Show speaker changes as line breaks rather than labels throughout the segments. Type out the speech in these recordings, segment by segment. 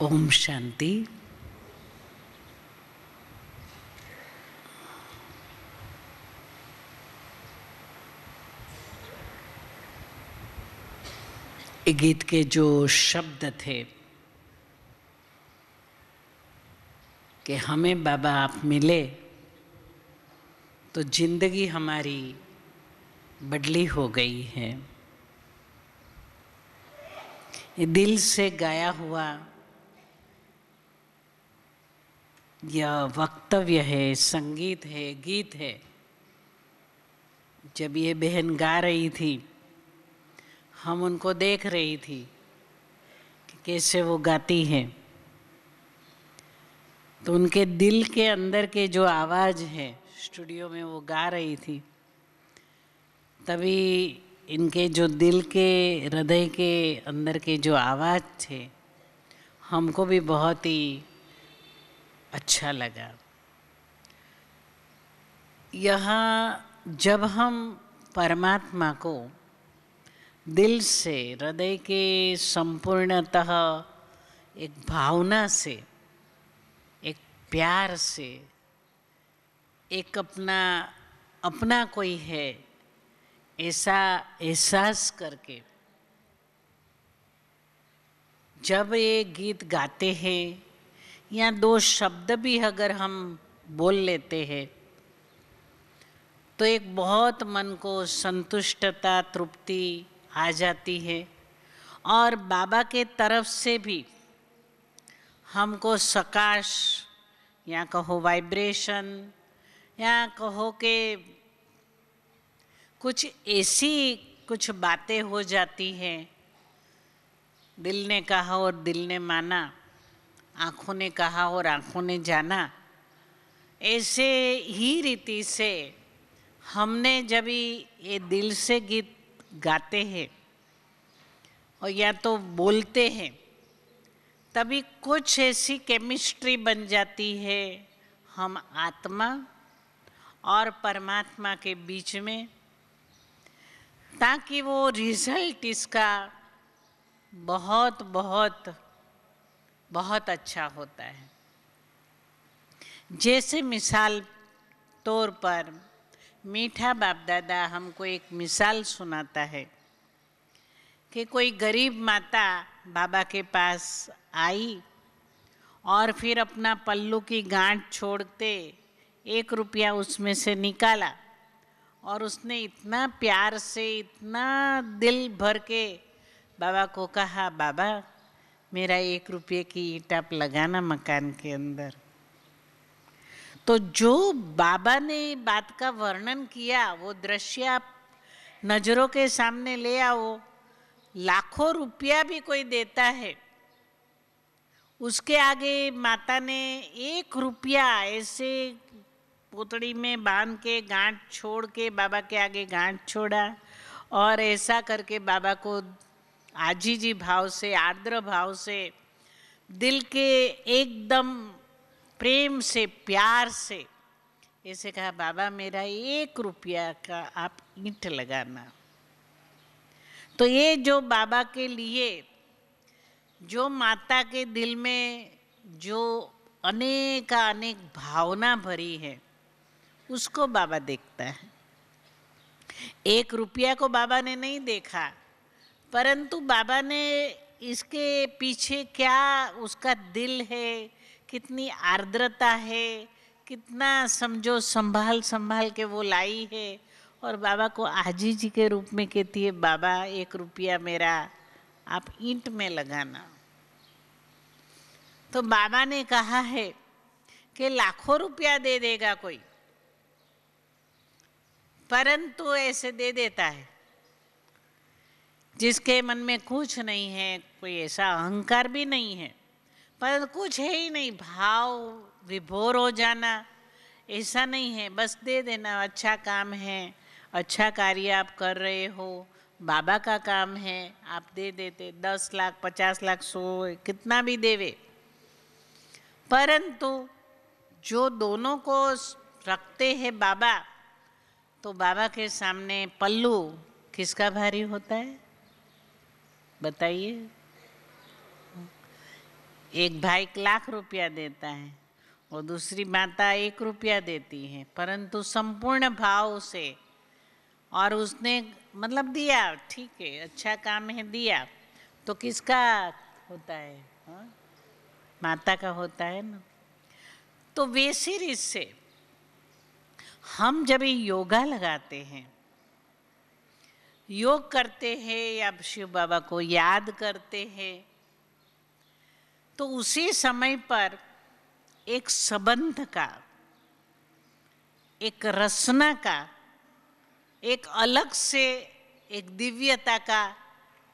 ओम शांति। गीत के जो शब्द थे कि हमें बाबा आप मिले तो जिंदगी हमारी बदली हो गई है, ये दिल से गाया हुआ यह वक्तव्य है, संगीत है, गीत है। जब ये बहन गा रही थी, हम उनको देख रही थी कि कैसे वो गाती है, तो उनके दिल के अंदर के जो आवाज़ है, स्टूडियो में वो गा रही थी, तभी इनके जो दिल के हृदय के अंदर के जो आवाज़ थे, हमको भी बहुत ही अच्छा लगा। यहाँ जब हम परमात्मा को दिल से, हृदय के संपूर्णतः एक भावना से, एक प्यार से, एक अपना कोई है ऐसा एहसास करके जब ये गीत गाते हैं या दो शब्द भी अगर हम बोल लेते हैं तो एक बहुत मन को संतुष्टता, तृप्ति आ जाती है। और बाबा के तरफ से भी हमको सकाश या कहो वाइब्रेशन या कहो कि कुछ ऐसी कुछ बातें हो जाती हैं, दिल ने कहा और दिल ने माना, आँखों ने कहा और आँखों ने जाना। ऐसे ही रीति से हमने जब ये दिल से गीत गाते हैं और या तो बोलते हैं, तभी कुछ ऐसी केमिस्ट्री बन जाती है हम आत्मा और परमात्मा के बीच में, ताकि वो रिजल्ट इसका बहुत बहुत बहुत अच्छा होता है। जैसे मिसाल तौर पर मीठा बाप दादा हमको एक मिसाल सुनाता है कि कोई गरीब माता बाबा के पास आई और फिर अपना पल्लू की गांठ छोड़ते 1 रुपया उसमें से निकाला और उसने इतना प्यार से, इतना दिल भर के बाबा को कहा, बाबा मेरा 1 रुपये की ईंट आप लगाना मकान के अंदर। तो जो बाबा ने बात का वर्णन किया, वो दृश्य आप नजरों के सामने ले आओ। लाखों रुपया भी कोई देता है, उसके आगे माता ने 1 रुपया ऐसे पोतड़ी में बांध के गांठ छोड़ के बाबा के आगे गांठ छोड़ा और ऐसा करके बाबा को आजीजी भाव से, आर्द्र भाव से, दिल के एकदम प्रेम से, प्यार से ऐसे कहा, बाबा मेरा 1 रुपया का आप ईंट लगाना। तो ये जो बाबा के लिए, जो माता के दिल में जो अनेक भावना भरी है, उसको बाबा देखता है। 1 रुपया को बाबा ने नहीं देखा, परंतु बाबा ने इसके पीछे क्या उसका दिल है, कितनी आर्द्रता है, कितना समझो संभाल संभाल के वो लाई है, और बाबा को आजी जी के रूप में कहती है, बाबा 1 रुपया मेरा आप ईंट में लगाना। तो बाबा ने कहा है कि लाखों रुपया दे देगा कोई, परंतु ऐसे दे देता है जिसके मन में कुछ नहीं है, कोई ऐसा अहंकार भी नहीं है, पर कुछ है ही नहीं, भाव विभोर हो जाना ऐसा नहीं है, बस दे देना। अच्छा काम है, अच्छा कार्य आप कर रहे हो, बाबा का काम है, आप दे देते, 10 लाख 50 लाख 100 कितना भी देवे। परंतु जो दोनों को रखते हैं बाबा, तो बाबा के सामने पल्लू किसका भारी होता है बताइए? एक भाई 1,00,000 रुपया देता है और दूसरी माता 1 रुपया देती है, परंतु संपूर्ण भाव से, और उसने मतलब दिया, ठीक है, अच्छा काम है, दिया, तो किसका होता है? हाँ? माता का होता है ना। तो वैसी रीत से हम जब ये योगा लगाते हैं, योग करते हैं या शिव बाबा को याद करते हैं, तो उसी समय पर एक संबंध का, एक रसना का, एक अलग से एक दिव्यता का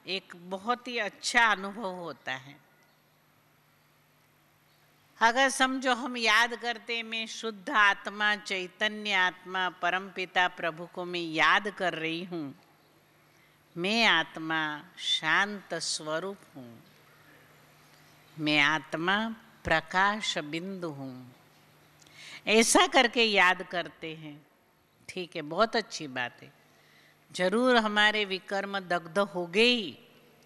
एक बहुत ही अच्छा अनुभव होता है। अगर समझो हम याद करते, मैं शुद्ध आत्मा, चैतन्य आत्मा, परमपिता प्रभु को मैं याद कर रही हूँ, मैं आत्मा शांत स्वरूप हूँ, मैं आत्मा प्रकाश बिंदु हूँ, ऐसा करके याद करते हैं, ठीक है, बहुत अच्छी बात है। जरूर हमारे विकर्म दग्ध हो गए ही,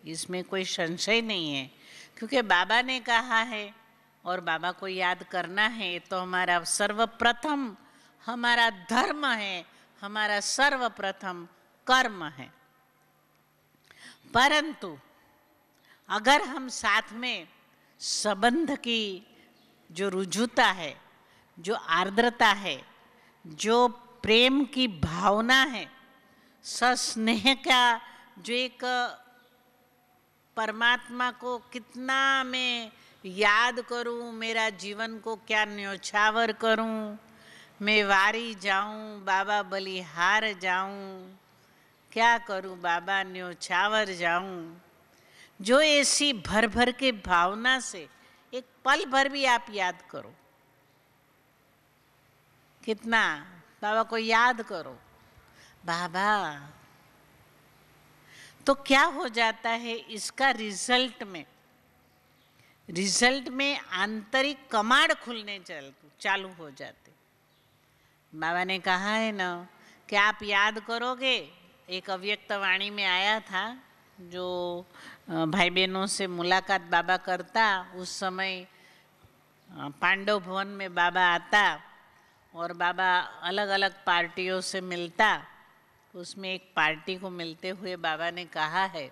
इसमें कोई संशय नहीं है, क्योंकि बाबा ने कहा है और बाबा को याद करना है, तो हमारा सर्वप्रथम हमारा धर्म है, हमारा सर्वप्रथम कर्म है। परंतु अगर हम साथ में संबंध की जो रुजुता है, जो आर्द्रता है, जो प्रेम की भावना है, सस्नेह का जो एक परमात्मा को कितना मैं याद करूं, मेरा जीवन को क्या न्योछावर करूं, मैं वारी जाऊं, बाबा बलिहार जाऊं, क्या करूं बाबा न्योछावर जाऊं, जो ऐसी भर भर के भावना से एक पल भर भी आप याद करो, कितना बाबा को याद करो, बाबा, तो क्या हो जाता है इसका रिजल्ट में आंतरिक कमाड़ खुलने चालू हो जाते। बाबा ने कहा है ना कि आप याद करोगे, एक अव्यक्त वाणी में आया था, जो भाई बहनों से मुलाकात बाबा करता, उस समय पांडव भवन में बाबा आता और बाबा अलग अलग पार्टियों से मिलता। उसमें एक पार्टी को मिलते हुए बाबा ने कहा है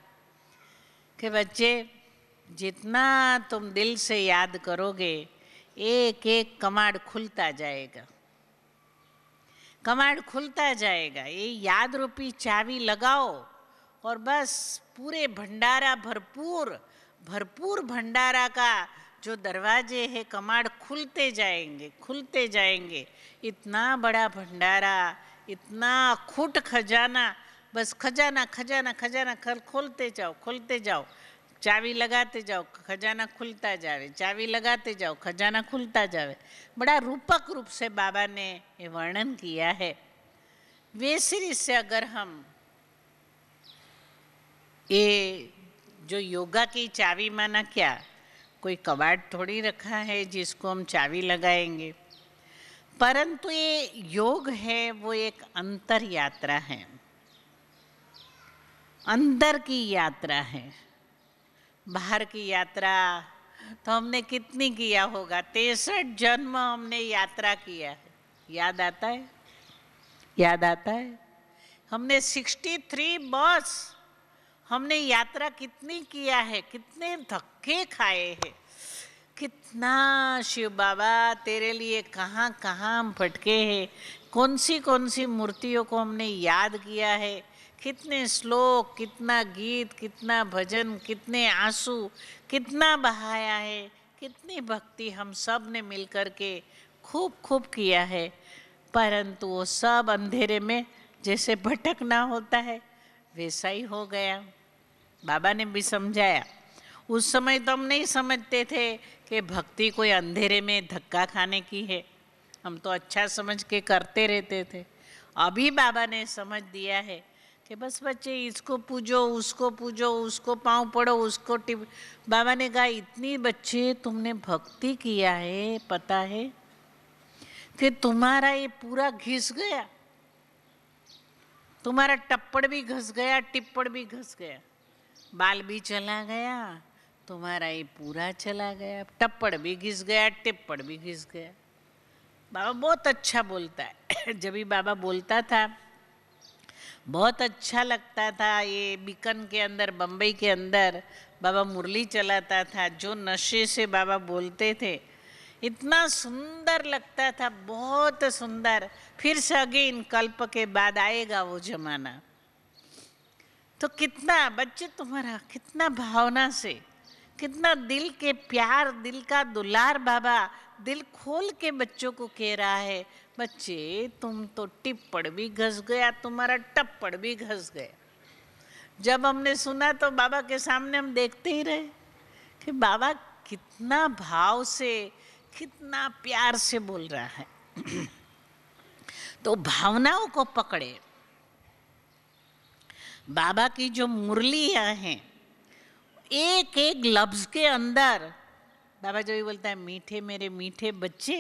कि बच्चे, जितना तुम दिल से याद करोगे, एक एक कमाड़ खुलता जाएगा, कमाड़ खुलता जाएगा, ये याद रूपी चाबी लगाओ और बस पूरे भंडारा, भरपूर भंडारा का जो दरवाजे है, कमाड़ खुलते जाएंगे। इतना बड़ा भंडारा, इतना अखूट खजाना, बस खजाना खजाना खजाना खोलते जाओ, चाबी लगाते जाओ, खजाना खुलता जावे, चाबी लगाते जाओ, खजाना खुलता जावे। बड़ा रूपक रूप से बाबा ने ये वर्णन किया है। वैसे से अगर हम ये जो योगा की चाबी माना क्या, कोई कबाड़ थोड़ी रखा है जिसको हम चाबी लगाएंगे, परंतु ये योग है वो एक अंतर यात्रा है, अंदर की यात्रा है। बाहर की यात्रा तो हमने कितनी किया होगा, 63 जन्म हमने यात्रा किया है, याद आता है। हमने 63 बस हमने यात्रा कितनी किया है, कितने धक्के खाए हैं, कितना शिव बाबा तेरे लिए कहाँ कहाँ हम भटके हैं, कौन सी मूर्तियों को हमने याद किया है, कितने श्लोक, कितना गीत, कितना भजन, कितने आंसू, कितना बहाया है, कितनी भक्ति हम सब ने मिलकर के खूब किया है। परंतु वो सब अंधेरे में जैसे भटकना होता है वैसा ही हो गया। बाबा ने भी समझाया, उस समय तो हम नहीं समझते थे कि भक्ति कोई अंधेरे में धक्का खाने की है, हम तो अच्छा समझ के करते रहते थे। अभी बाबा ने समझ दिया है कि बस बच्चे, इसको पूजो, उसको पाँव पड़ो, उसको टिप। बाबा ने कहा, इतनी बच्चे तुमने भक्ति किया है, पता है कि तुम्हारा ये पूरा घिस गया, तुम्हारा टप्पड़ भी घस गया, टिप्पड़ भी घस गया, बाल भी चला गया, तुम्हारा ये पूरा चला गया, टप्पड़ भी घिस गया, टिप्पड़ भी घिस गया। बाबा बहुत अच्छा बोलता है। जब भी बाबा बोलता था बहुत अच्छा लगता था। ये बीकन के अंदर, बम्बई के अंदर बाबा मुरली चलाता था, जो नशे से बाबा बोलते थे, इतना सुंदर लगता था, बहुत सुंदर। फिर से अगेन कल्प के बाद आएगा वो जमाना। तो कितना बच्चे तुम्हारा कितना भावना से, कितना दिल के प्यार, दिल का दुलार बाबा दिल खोल के बच्चों को कह रहा है, बच्चे तुम तो टिप्पड़ भी घस गया, तुम्हारा टप्पड़ भी घस गया। जब हमने सुना तो बाबा के सामने हम देखते ही रहे कि बाबा कितना भाव से, कितना प्यार से बोल रहा है। तो भावनाओं को पकड़े। बाबा की जो मुरलियां हैं, एक एक लफ्ज के अंदर बाबा जो भी बोलता है, मीठे मेरे मीठे बच्चे,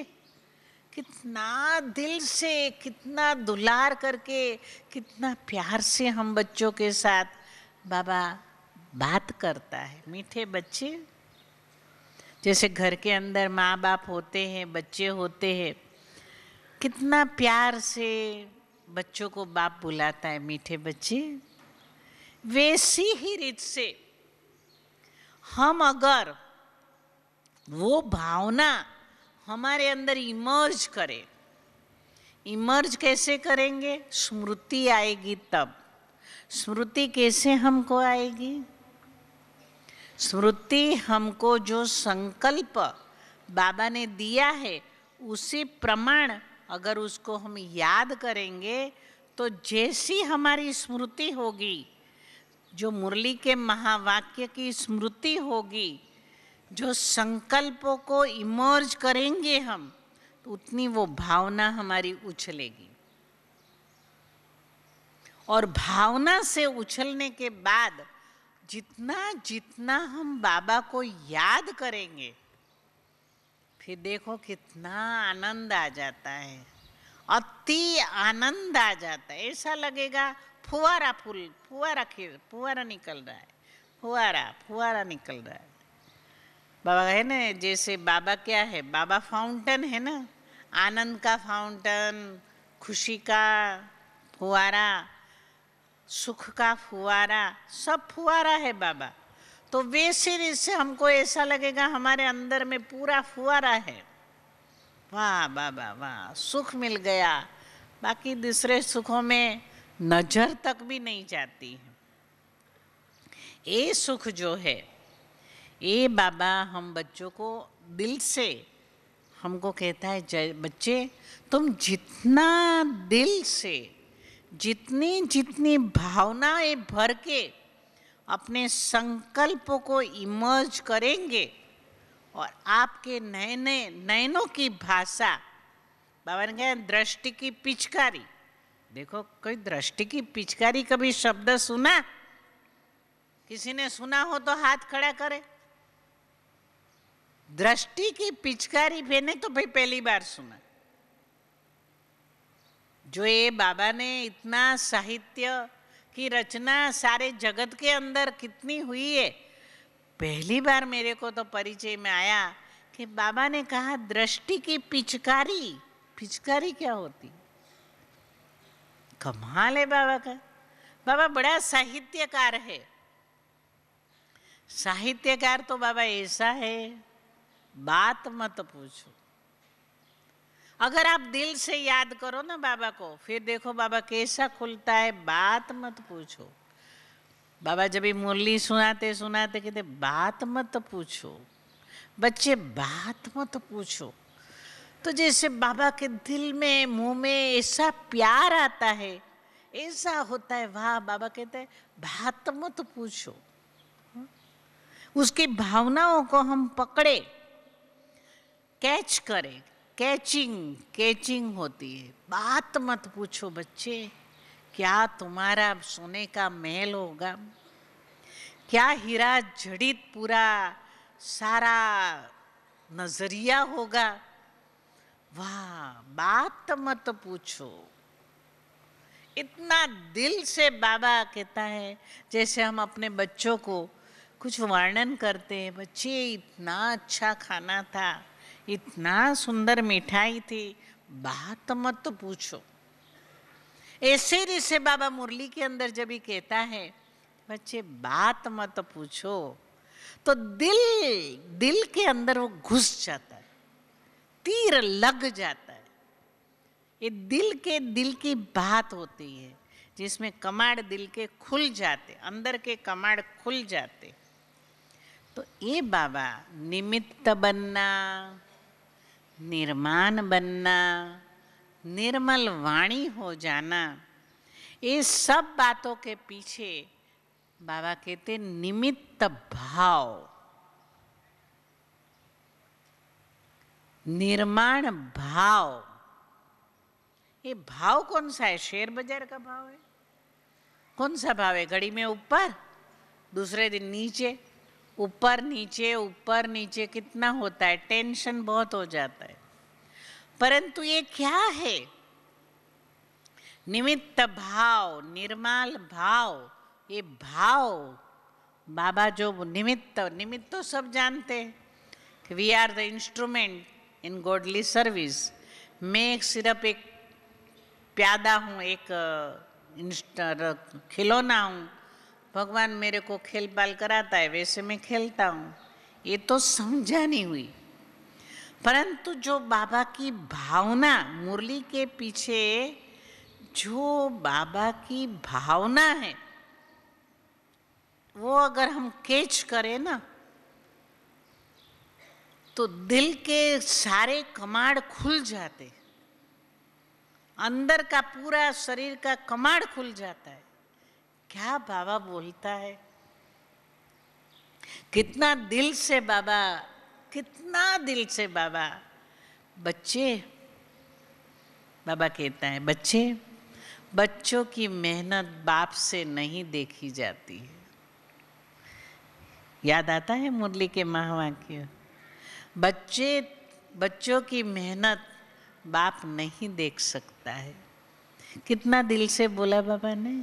कितना दिल से, कितना दुलार करके, कितना प्यार से हम बच्चों के साथ बाबा बात करता है। मीठे बच्चे, जैसे घर के अंदर माँ बाप होते हैं, बच्चे होते हैं, कितना प्यार से बच्चों को बाप बुलाता है, मीठे बच्चे। वैसी ही रीत से हम अगर वो भावना हमारे अंदर इमर्ज करें, इमर्ज कैसे करेंगे? स्मृति आएगी तब। स्मृति कैसे हमको आएगी? स्मृति हमको जो संकल्प बाबा ने दिया है उसी प्रमाण अगर उसको हम याद करेंगे तो जैसी हमारी स्मृति होगी, जो मुरली के महावाक्य की स्मृति होगी, जो संकल्पों को इमर्ज करेंगे हम, तो उतनी वो भावना हमारी उछलेगी। और भावना से उछलने के बाद जितना जितना हम बाबा को याद करेंगे, फिर देखो कितना आनंद आ जाता है, अति आनंद आ जाता है। ऐसा लगेगा फुवारा फुवारा निकल रहा है, फुवारा निकल रहा है। बाबा है ना, जैसे बाबा क्या है? बाबा फाउंटेन है ना, आनंद का फाउंटेन, खुशी का फुवारा, सुख का फुवारा, सब फुवारा है बाबा। तो वैसे वैसे हमको ऐसा लगेगा हमारे अंदर में पूरा फुवारा है। वाह बाबा वाह, सुख मिल गया, बाकी दूसरे सुखों में नजर तक भी नहीं जाती है। ये सुख जो है, ये बाबा हम बच्चों को दिल से हमको कहता है, जय बच्चे तुम जितना दिल से, जितनी जितनी भावनाएं भर के अपने संकल्पों को इमर्ज करेंगे और आपके नयनों की भाषा, बाबा ने कहा दृष्टि की पिचकारी। देखो, कोई दृष्टि की पिचकारी कभी शब्द सुना? किसी ने सुना हो तो हाथ खड़ा करे। दृष्टि की पिचकारी मैंने तो भाई पहली बार सुना। जो ये बाबा ने इतना साहित्य की रचना सारे जगत के अंदर कितनी हुई है, पहली बार मेरे को तो परिचय में आया कि बाबा ने कहा दृष्टि की पिचकारी। पिचकारी क्या होती? कमाल है बाबा का। बाबा बड़ा साहित्यकार है। साहित्यकार तो बाबा ऐसा है, बात मत पूछो। अगर आप दिल से याद करो ना बाबा को, फिर देखो बाबा कैसा खुलता है, बात मत पूछो। बाबा जब भी मुरली सुनाते सुनाते कहते बात मत पूछो बच्चे, बात मत पूछो। तो जैसे बाबा के दिल में, मुंह में ऐसा प्यार आता है, ऐसा होता है, वाह। बाबा कहते हैं बात मत पूछो। उसकी भावनाओं को हम पकड़े, कैच करें। कैचिंग होती है। बात मत पूछो बच्चे, क्या तुम्हारा सोने का महल होगा, क्या हीरा जड़ित पूरा सारा नजरिया होगा। वाह, बात मत पूछो। इतना दिल से बाबा कहता है, जैसे हम अपने बच्चों को कुछ वर्णन करते हैं, बच्चे इतना अच्छा खाना था, इतना सुंदर मिठाई थी, बात मत पूछो। ऐसे जैसे बाबा मुरली के अंदर जब भी कहता है बच्चे बात मत पूछो, तो दिल के अंदर वो घुस जाता है, तीर लग जाता है। ये दिल की बात होती है, जिसमें कमाड़ दिल के खुल जाते, अंदर के कमाड़ खुल जाते। तो ये बाबा निमित्त बनना, निर्माण बनना, निर्मल वाणी हो जाना, ये सब बातों के पीछे बाबा कहते निमित्त भाव, निर्माण भाव। ये भाव कौन सा है? शेयर बाजार का भाव है? कौन सा भाव है? घड़ी में ऊपर, दूसरे दिन नीचे, ऊपर नीचे ऊपर नीचे, कितना होता है? टेंशन बहुत हो जाता है। परंतु ये क्या है? निमित्त भाव, निर्मल भाव। ये भाव बाबा जो निमित्त तो सब जानते हैं कि we are the instrument in godly service. मैं सिर्फ एक प्यादा हूँ, एक खिलौना हूँ, भगवान मेरे को खेल पाल कराता है, वैसे मैं खेलता हूँ, ये तो समझा नहीं हुई। परंतु जो बाबा की भावना, मुरली के पीछे जो बाबा की भावना है, वो अगर हम कैच करें ना, तो दिल के सारे कमाड़ खुल जाते, अंदर का पूरा शरीर का कमाड़ खुल जाता है। क्या बाबा बोलता है, कितना दिल से बाबा, कितना दिल से बाबा। बच्चे, बाबा कहता है बच्चे, बच्चों की मेहनत बाप से नहीं देखी जाती है। याद आता है मुरली के महावाक्य, बच्चों की मेहनत बाप नहीं देख सकता है। कितना दिल से बोला बाबा ने,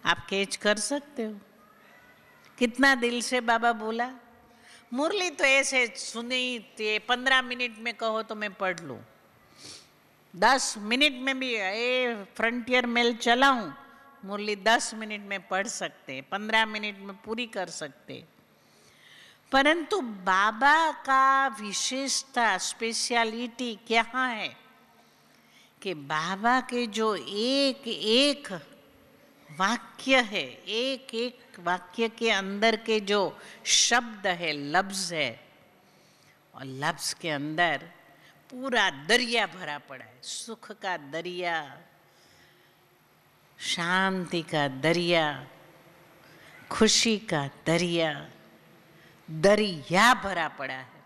आप कैच कर सकते हो? कितना दिल से बाबा बोला। मुरली तो ऐसे सुनी, 15 मिनट में कहो तो मैं पढ़ लूं, 10 मिनट में भी फ्रंटियर मेल चलाऊं, मुरली 10 मिनट में पढ़ सकते, 15 मिनट में पूरी कर सकते। परंतु बाबा का विशेषता, स्पेशलिटी क्या है कि बाबा के जो एक एक वाक्य है, एक एक वाक्य के अंदर के जो शब्द है, लफ्ज है, और लफ्ज के अंदर पूरा दरिया भरा पड़ा है। सुख का दरिया, शांति का दरिया, खुशी का दरिया, दरिया भरा पड़ा है।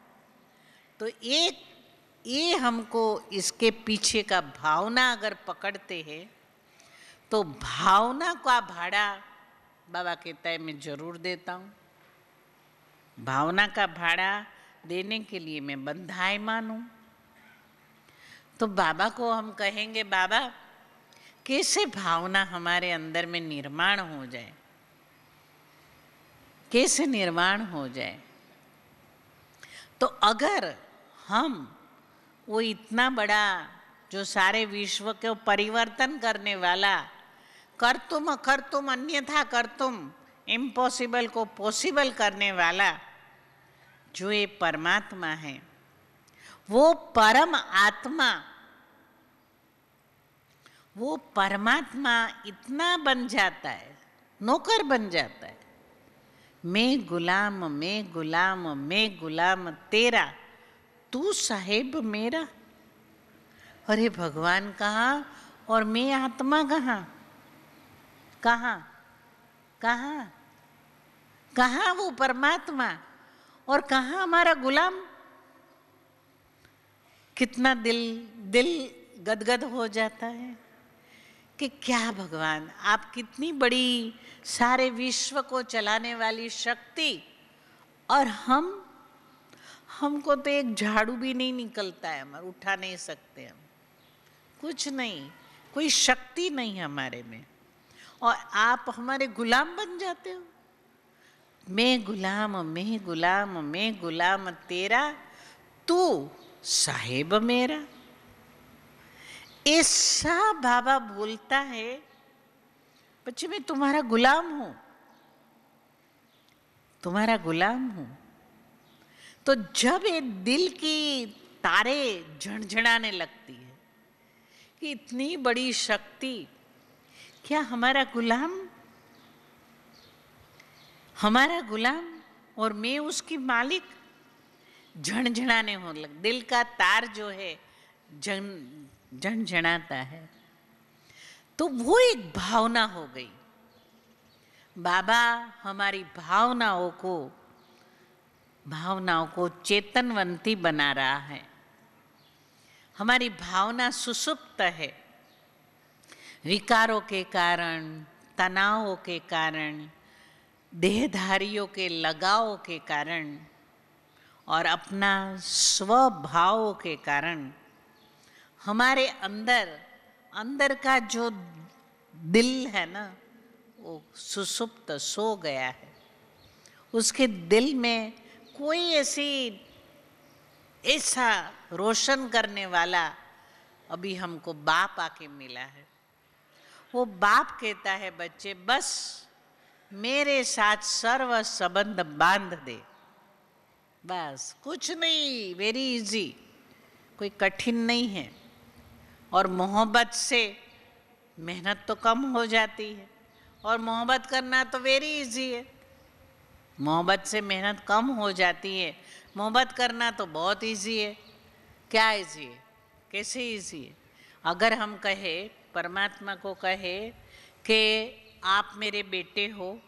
तो एक ये हमको इसके पीछे का भावना अगर पकड़ते हैं, तो भावना का भाड़ा बाबा कहता है मैं जरूर देता हूँ। भावना का भाड़ा देने के लिए मैं बंधायमान हूँ। तो बाबा को हम कहेंगे, बाबा कैसे भावना हमारे अंदर में निर्माण हो जाए, कैसे निर्माण हो जाए। तो अगर हम वो इतना बड़ा जो सारे विश्व को परिवर्तन करने वाला, कर्तुम अकर्तुम अन्यथा कर्तुम, इम्पॉसिबल को पॉसिबल करने वाला जो ये परमात्मा है, वो परम आत्मा, वो परमात्मा इतना बन जाता है, नौकर बन जाता है। मैं गुलाम, मैं गुलाम, मैं गुलाम तेरा, तू साहेब मेरा। अरे भगवान कहाँ और मैं आत्मा कहाँ? कहाँ कहाँ कहाँ वो परमात्मा और कहाँ हमारा गुलाम? कितना दिल गदगद हो जाता है कि क्या भगवान, आप कितनी बड़ी सारे विश्व को चलाने वाली शक्ति, और हमको तो एक झाड़ू भी नहीं निकलता है, हमारा उठा नहीं सकते हम, कुछ नहीं, कोई शक्ति नहीं हमारे में, और आप हमारे गुलाम बन जाते हो। मैं गुलाम तेरा, तू साहेब मेरा। ऐसा बाबा बोलता है, बच्चे मैं तुम्हारा गुलाम हूं, तुम्हारा गुलाम हूं। तो जब ये दिल की तारे झणझणाने लगती है कि इतनी बड़ी शक्ति, क्या हमारा गुलाम और मैं उसकी मालिक, झणझणाने हो लग, दिल का तार जो है झणझणाता है। तो वो एक भावना हो गई। बाबा हमारी भावनाओं को चेतनवंती बना रहा है। हमारी भावना सुसुप्त है, विकारों के कारण, तनावों के कारण, देहधारियों के लगावों के कारण और अपना स्वभावों के कारण हमारे अंदर का जो दिल है ना, वो सुसुप्त सो गया है। उसके दिल में कोई ऐसा रोशन करने वाला अभी हमको बाप आके मिला है। वो बाप कहता है, बच्चे बस मेरे साथ सर्व संबंध बांध दे, बस कुछ नहीं, वेरी इजी, कोई कठिन नहीं है। और मोहब्बत से मेहनत तो कम हो जाती है, और मोहब्बत करना तो वेरी इजी है। मोहब्बत से मेहनत कम हो जाती है, मोहब्बत करना तो बहुत इजी है। क्या इजी है, कैसे इजी है? अगर हम कहे, परमात्मा को कहे कि आप मेरे बेटे हो,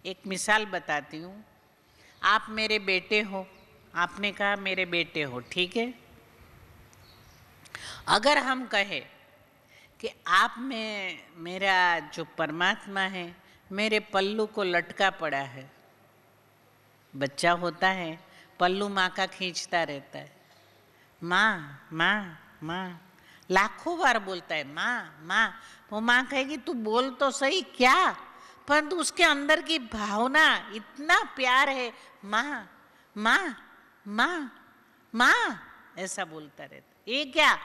एक मिसाल बताती हूँ, आप मेरे बेटे हो, आपने कहा मेरे बेटे हो, ठीक है। अगर हम कहे कि आप में मेरा जो परमात्मा है मेरे पल्लू को लटका पड़ा है, बच्चा होता है पल्लू माँ का खींचता रहता है, माँ माँ माँ लाखों बार बोलता है माँ माँ। वो माँ कहेगी तू बोल तो सही क्या, परंतु उसके अंदर की भावना इतना प्यार है, माँ माँ माँ माँ ऐसा बोलता रहता। ये क्या,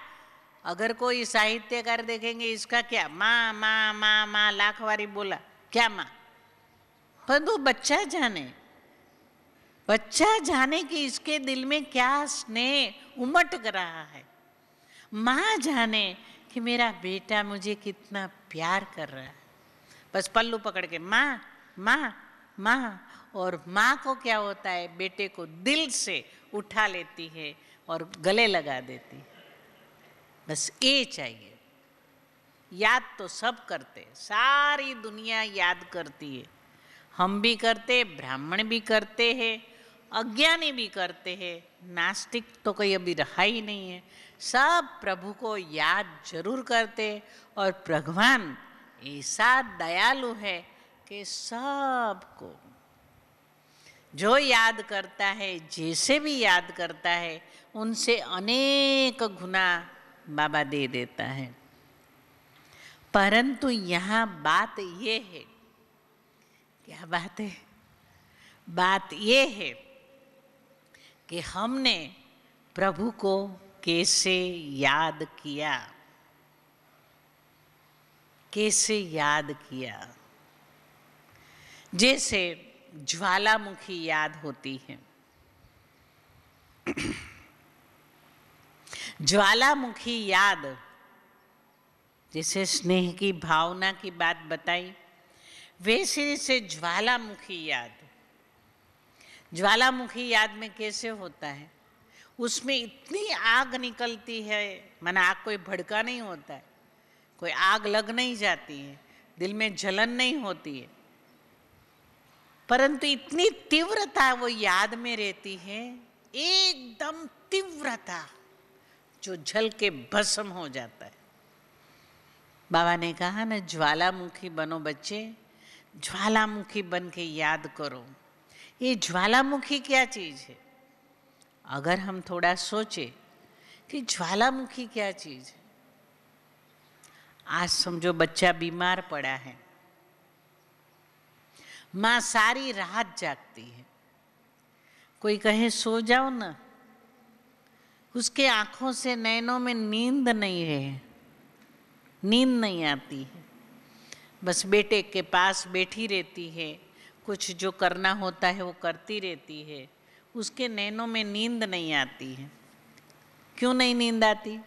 अगर कोई साहित्यकार देखेंगे इसका क्या, माँ माँ माँ माँ लाख बारी बोला, क्या माँ? परंतु बच्चा जाने कि इसके दिल में क्या स्नेह उमट रहा है। माँ जाने कि मेरा बेटा मुझे कितना प्यार कर रहा है। बस पल्लू पकड़ के माँ माँ माँ, और माँ को क्या होता है, बेटे को दिल से उठा लेती है और गले लगा देती है। बस ये चाहिए। याद तो सब करते, सारी दुनिया याद करती है, हम भी करते, ब्राह्मण भी करते हैं, अज्ञानी भी करते हैं, नास्तिक तो कोई अभी रहा ही नहीं है। सब प्रभु को याद जरूर करते, और भगवान ऐसा दयालु है कि सबको जो याद करता है, जैसे भी याद करता है, उनसे अनेक गुना बाबा दे देता है। परंतु यहाँ बात ये है, क्या बात है? बात ये है कि हमने प्रभु को कैसे याद किया, कैसे याद किया। जैसे ज्वालामुखी याद होती है, ज्वालामुखी याद, जैसे स्नेह की भावना की बात बताई, वैसे से ज्वालामुखी याद में कैसे होता है, उसमें इतनी आग निकलती है, माना आग कोई भड़का नहीं होता है, कोई आग लग नहीं जाती है, दिल में जलन नहीं होती है, परंतु इतनी तीव्रता वो याद में रहती है, एकदम तीव्रता जो जल के भस्म हो जाता है। बाबा ने कहा ना, ज्वालामुखी बनो बच्चे, ज्वालामुखी बन के याद करो। ये ज्वालामुखी क्या चीज है? अगर हम थोड़ा सोचे कि ज्वालामुखी क्या चीज है। आज समझो बच्चा बीमार पड़ा है, माँ सारी रात जागती है। कोई कहे सो जाओ ना, उसके आंखों से नैनों में नींद नहीं है, नींद नहीं आती है। बस बेटे के पास बैठी रहती है, कुछ जो करना होता है वो करती रहती है, उसके नैनों में नींद नहीं आती है। क्यों नहीं नींद आती?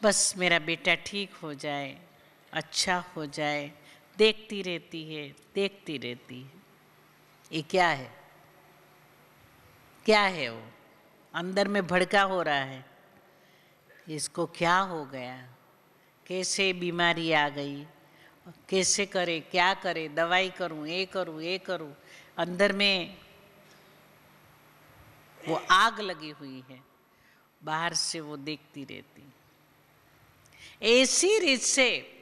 बस मेरा बेटा ठीक हो जाए, अच्छा हो जाए, देखती रहती है, देखती रहती है। ये क्या है? क्या है वो? अंदर में भड़का हो रहा है, इसको क्या हो गया, कैसे बीमारी आ गई, कैसे करे, क्या करे, दवाई करूं, ये करूं, ये करूं। अंदर में वो आग लगी हुई है, बाहर से वो देखती रहती। ऐसी रीत से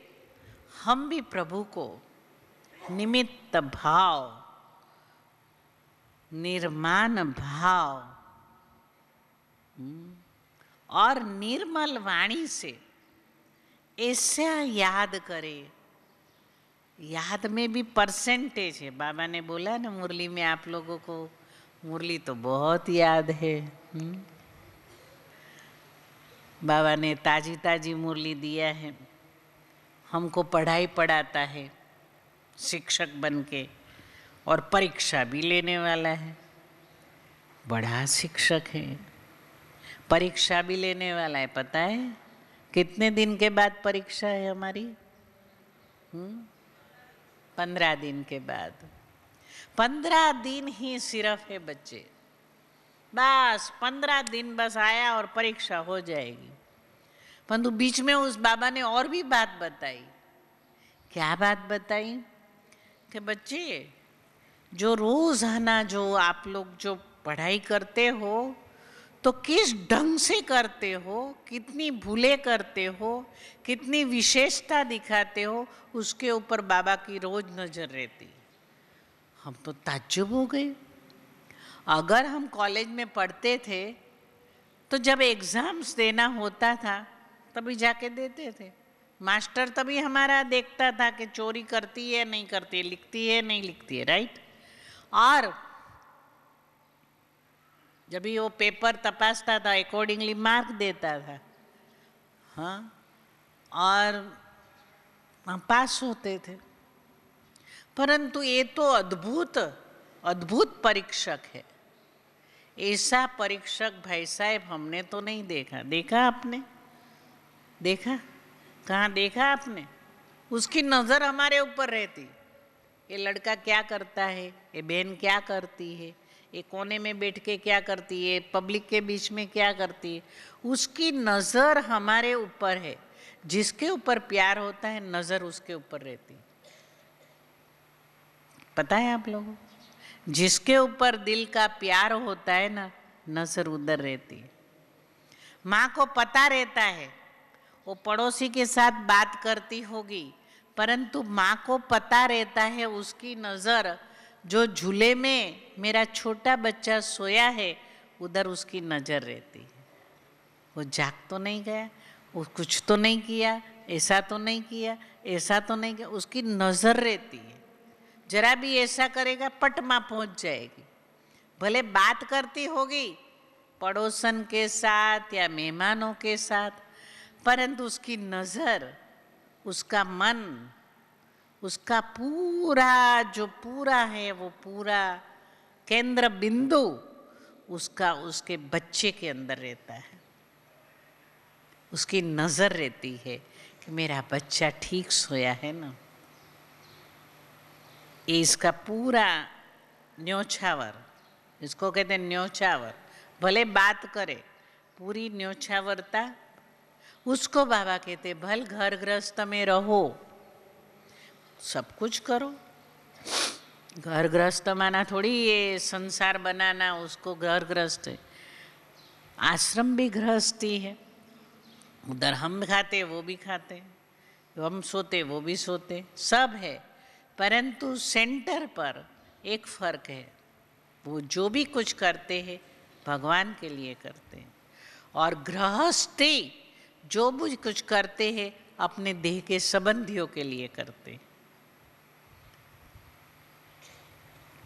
हम भी प्रभु को निमित्त भाव, निर्माण भाव और निर्मल वाणी से ऐसा याद करे। याद में भी परसेंटेज है। बाबा ने बोला ना मुरली में, आप लोगों को मुरली तो बहुत याद है। बाबा ने ताजी ताजी मुरली दिया है, हमको पढ़ाई पढ़ाता है शिक्षक बन के, और परीक्षा भी लेने वाला है। बड़ा शिक्षक है, परीक्षा भी लेने वाला है। पता है कितने दिन के बाद परीक्षा है हमारी? 15 दिन के बाद। 15 दिन ही सिर्फ है बच्चे, बस 15 दिन बस आया और परीक्षा हो जाएगी। परंतु बीच में उस बाबा ने और भी बात बताई। क्या बात बताई? कि बच्चे जो रोजाना जो आप लोग जो पढ़ाई करते हो, तो किस ढंग से करते हो, कितनी भूलें करते हो, कितनी विशेषता दिखाते हो, उसके ऊपर बाबा की रोज नजर रहती। हम तो ताज्जुब हो गए। अगर हम कॉलेज में पढ़ते थे तो जब एग्जाम्स देना होता था तभी जाके देते थे। मास्टर तभी हमारा देखता था कि चोरी करती है नहीं करती है, लिखती है नहीं लिखती है, राइट। और जब भी वो पेपर तपासता था अकॉर्डिंगली मार्क देता था, हाँ, और हम पास होते थे। परंतु ये तो अद्भुत अद्भुत परीक्षक है। ऐसा परीक्षक भाई साहब हमने तो नहीं देखा। देखा आपने? देखा? कहाँ देखा आपने? उसकी नजर हमारे ऊपर रहती। ये लड़का क्या करता है, ये बहन क्या करती है, ये कोने में बैठ के क्या करती है, पब्लिक के बीच में क्या करती है, उसकी नजर हमारे ऊपर है। जिसके ऊपर प्यार होता है नजर उसके ऊपर रहती। पता है आप लोगों? जिसके ऊपर दिल का प्यार होता है ना, नजर उधर रहती। माँ को पता रहता है वो पड़ोसी के साथ बात करती होगी, परंतु माँ को पता रहता है उसकी नजर जो झूले में मेरा छोटा बच्चा सोया है उधर उसकी नजर रहती है। वो जाग तो नहीं गया, वो कुछ तो नहीं किया, ऐसा तो नहीं किया, ऐसा तो नहीं किया, उसकी नजर रहती है। जरा भी ऐसा करेगा पट माँ पहुंच जाएगी। भले बात करती होगी पड़ोसन के साथ या मेहमानों के साथ, परंतु उसकी नजर, उसका मन, उसका पूरा जो पूरा है वो पूरा केंद्र बिंदु उसका उसके बच्चे के अंदर रहता है। उसकी नजर रहती है कि मेरा बच्चा ठीक सोया है ना। ये इसका पूरा न्योछावर, इसको कहते हैं न्योछावर। भले बात करे, पूरी न्योछावरता उसको बाबा कहते भल घर गृहस्थ में रहो, सब कुछ करो। घर गृहस्थ माना थोड़ी ये संसार बनाना, उसको घर गृहस्थ है। आश्रम भी गृहस्थी है, उधर हम खाते वो भी खाते, हम सोते वो भी सोते, सब है। परंतु सेंटर पर एक फर्क है, वो जो भी कुछ करते हैं भगवान के लिए करते हैं, और गृहस्थी जो भी कुछ करते हैं अपने देह के संबंधियों के लिए करते हैं।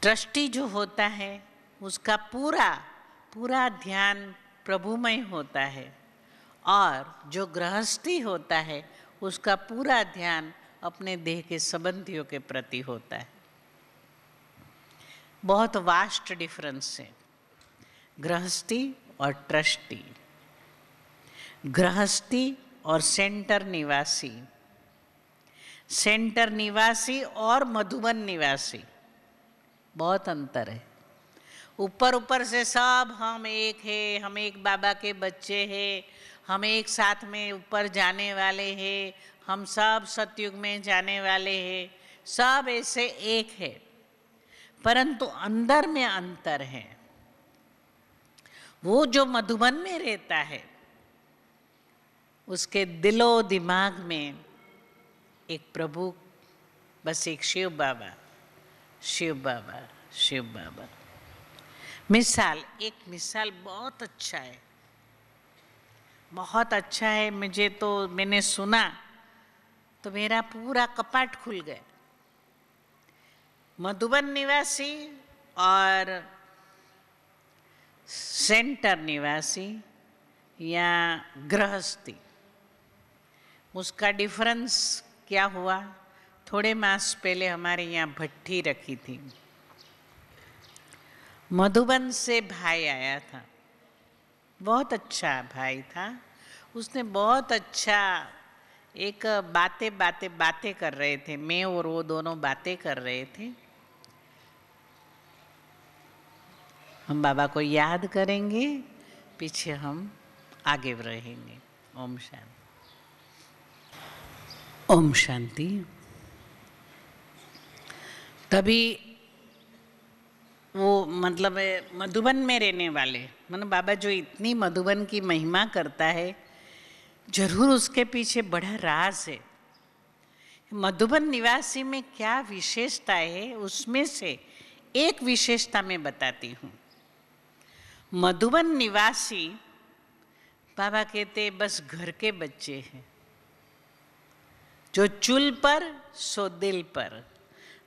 ट्रस्टी जो होता है उसका पूरा पूरा ध्यान प्रभुमय होता है, और जो गृहस्थी होता है उसका पूरा ध्यान अपने देह के संबंधियों के प्रति होता है। बहुत वास्ट डिफरेंस है गृहस्थी और ट्रस्टी, गृहस्थी और सेंटर निवासी, सेंटर निवासी और मधुबन निवासी, बहुत अंतर है। ऊपर ऊपर से सब हम एक है, हम एक बाबा के बच्चे हैं, हम एक साथ में ऊपर जाने वाले हैं, हम सब सतयुग में जाने वाले हैं, सब ऐसे एक है, परंतु अंदर में अंतर है। वो जो मधुबन में रहता है उसके दिलो दिमाग में एक प्रभु, बस एक शिव बाबा, शिव बाबा, शिव बाबा। मिसाल, एक मिसाल बहुत अच्छा है, बहुत अच्छा है। मुझे तो, मैंने सुना तो मेरा पूरा कपाट खुल गया। मधुबन निवासी और सेंटर निवासी या गृहस्थी, उसका डिफरेंस क्या हुआ। थोड़े मास पहले हमारे यहाँ भट्ठी रखी थी, मधुबन से भाई आया था, बहुत अच्छा भाई था। उसने बहुत अच्छा एक बातें कर रहे थे, मैं और वो दोनों बातें कर रहे थे। हम बाबा को याद करेंगे, पीछे हम आगे रहेंगे। ओम शांति, ओम शांति। तभी वो मतलब मधुबन में रहने वाले, मतलब बाबा जो इतनी मधुबन की महिमा करता है, जरूर उसके पीछे बड़ा राज है। मधुबन निवासी में क्या विशेषता है, उसमें से एक विशेषता मैं बताती हूँ। मधुबन निवासी, बाबा कहते बस घर के बच्चे हैं, जो चुल पर सो दिल पर।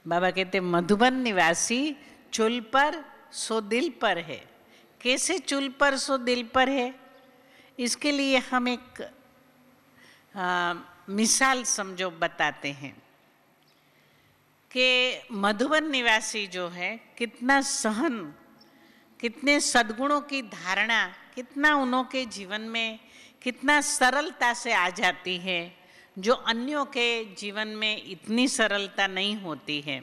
बाबा कहते मधुबन निवासी चुल पर सो दिल पर है। कैसे चुल पर सो दिल पर है, इसके लिए हम एक मिसाल समझो बताते हैं कि मधुबन निवासी जो है कितना सहन, कितने सद्गुणों की धारणा, कितना उनके जीवन में कितना सरलता से आ जाती है, जो अन्यों के जीवन में इतनी सरलता नहीं होती है।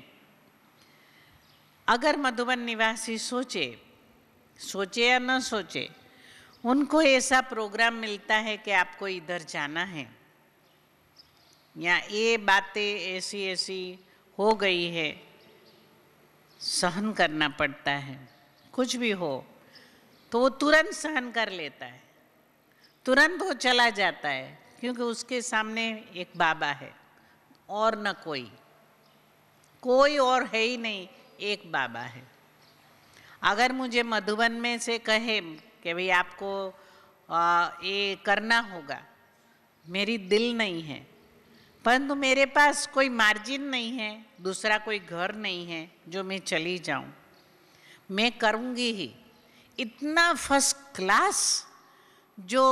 अगर मधुबन निवासी सोचे या न सोचे, उनको ऐसा प्रोग्राम मिलता है कि आपको इधर जाना है, या ये बातें ऐसी ऐसी हो गई है, सहन करना पड़ता है, कुछ भी हो तो वो तुरंत सहन कर लेता है, तुरंत वो चला जाता है, क्योंकि उसके सामने एक बाबा है और न कोई और है ही नहीं, एक बाबा है। अगर मुझे मधुबन में से कहे कि भाई आपको ये करना होगा, मेरी दिल नहीं है, परंतु मेरे पास कोई मार्जिन नहीं है, दूसरा कोई घर नहीं है जो मैं चली जाऊं, मैं करूंगी ही। इतना फर्स्ट क्लास जो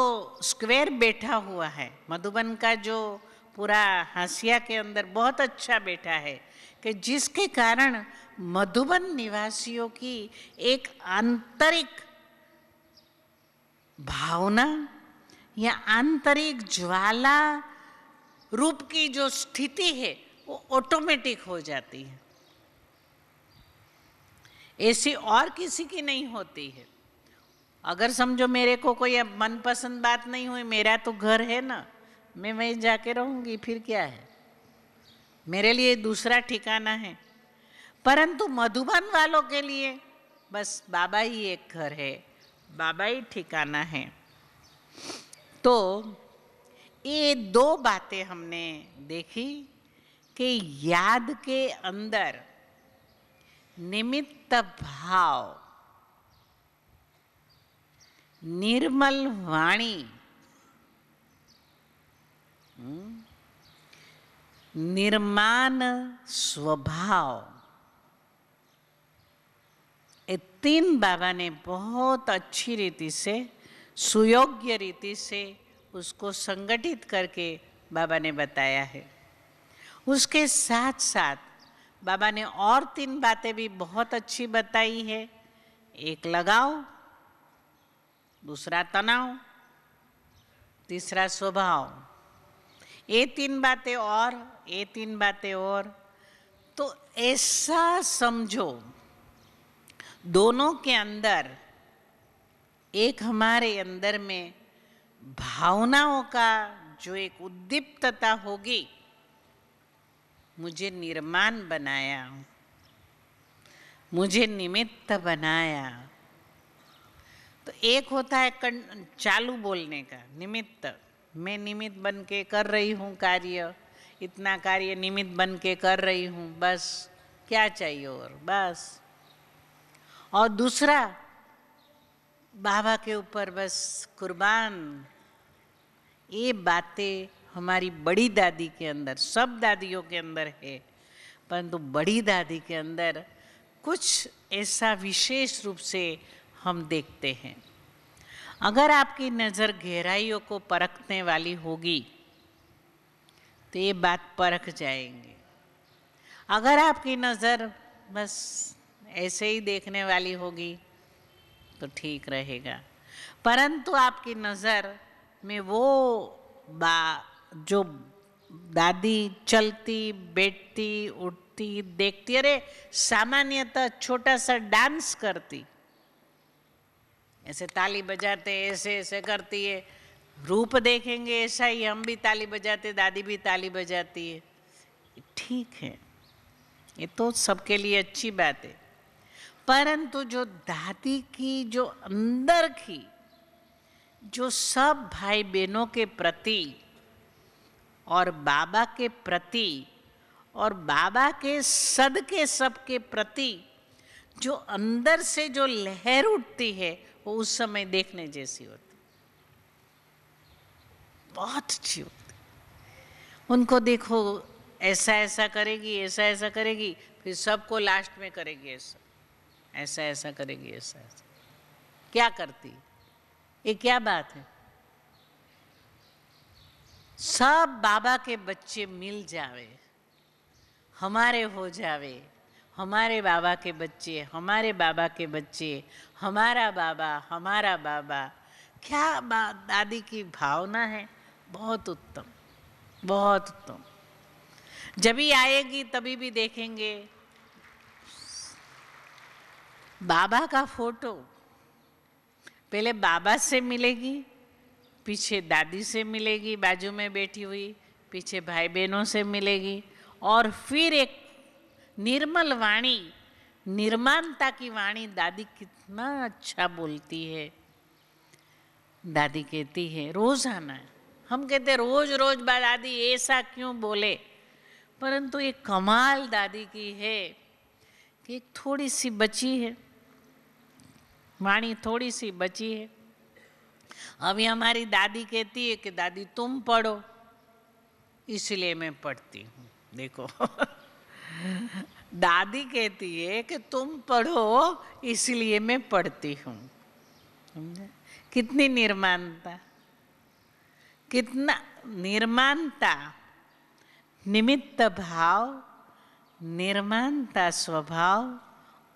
स्क्वायर बैठा हुआ है मधुबन का, जो पूरा हाशिया के अंदर बहुत अच्छा बैठा है, कि जिसके कारण मधुबन निवासियों की एक आंतरिक भावना या आंतरिक ज्वाला रूप की जो स्थिति है वो ऑटोमेटिक हो जाती है, ऐसी और किसी की नहीं होती है। अगर समझो मेरे को कोई मनपसंद बात नहीं हुई, मेरा तो घर है ना, मैं वहीं जाके रहूंगी, फिर क्या है, मेरे लिए दूसरा ठिकाना है। परंतु मधुबन वालों के लिए बस बाबा ही एक घर है, बाबा ही ठिकाना है। तो ये दो बातें हमने देखी कि याद के अंदर निमित्त भाव, निर्मल वाणी, निर्माण स्वभाव, ये 3 बाबा ने बहुत अच्छी रीति से, सुयोग्य रीति से उसको संगठित करके बाबा ने बताया है। उसके साथ साथ बाबा ने और 3 बातें भी बहुत अच्छी बताई है। एक लगाव, दूसरा तनाव, तीसरा स्वभाव। ये 3 बातें और, ये 3 बातें और। तो ऐसा समझो, दोनों के अंदर एक हमारे अंदर में भावनाओं का जो एक उद्दीप्तता होगी, मुझे निर्माण बनाया, मुझे निमित्त बनाया। तो एक होता है चालू बोलने का निमित्त, मैं निमित्त बन के कर रही हूँ कार्य, इतना कार्य निमित्त बन के कर रही हूँ, बस क्या चाहिए और बस। और दूसरा, बाबा के ऊपर बस कुर्बान। ये बातें हमारी बड़ी दादी के अंदर, सब दादियों के अंदर है, परंतु बड़ी दादी के अंदर कुछ ऐसा विशेष रूप से हम देखते हैं। अगर आपकी नज़र गहराइयों को परखने वाली होगी तो ये बात परख जाएंगे। अगर आपकी नज़र बस ऐसे ही देखने वाली होगी तो ठीक रहेगा। परंतु आपकी नज़र में वो जो दादी चलती, बैठती, उठती, देखती, अरे सामान्यतः छोटा सा डांस करती, ऐसे ताली बजाते, ऐसे ऐसे करती है, रूप देखेंगे ऐसा ही, हम भी ताली बजाते, दादी भी ताली बजाती है, ठीक है, ये तो सबके लिए अच्छी बात है। परंतु जो दादी की जो अंदर की, जो सब भाई बहनों के प्रति और बाबा के प्रति और बाबा के सदके सबके प्रति जो अंदर से जो लहर उठती है, वो उस समय देखने जैसी होती, बहुत अच्छी होती। उनको देखो, ऐसा ऐसा करेगी, ऐसा ऐसा करेगी, फिर सबको लास्ट में करेगी ऐसा, ऐसा ऐसा करेगी, ऐसा ऐसा। क्या करती, ये क्या बात है? सब बाबा के बच्चे मिल जावे, हमारे हो जावे, हमारे बाबा के बच्चे, हमारे बाबा के बच्चे, हमारा बाबा, हमारा बाबा। क्या दादी की भावना है, बहुत उत्तम, बहुत उत्तम। जब भी आएगी तभी भी देखेंगे बाबा का फोटो, पहले बाबा से मिलेगी, पीछे दादी से मिलेगी बाजू में बैठी हुई, पीछे भाई बहनों से मिलेगी, और फिर एक निर्मल वाणी, निर्माणता की वाणी। दादी कितना अच्छा बोलती है। दादी कहती है रोजाना, हम कहते रोज रोज दादी ऐसा क्यों बोले, परंतु ये कमाल दादी की है कि एक थोड़ी सी बची है वाणी, थोड़ी सी बची है। अभी हमारी दादी कहती है कि दादी तुम पढ़ो, इसलिए मैं पढ़ती हूँ। देखो दादी कहती है कि तुम पढ़ो इसलिए मैं पढ़ती हूँ। कितनी निर्माणता, कितना निर्माणता, निमित्त भाव, निर्माणता स्वभाव,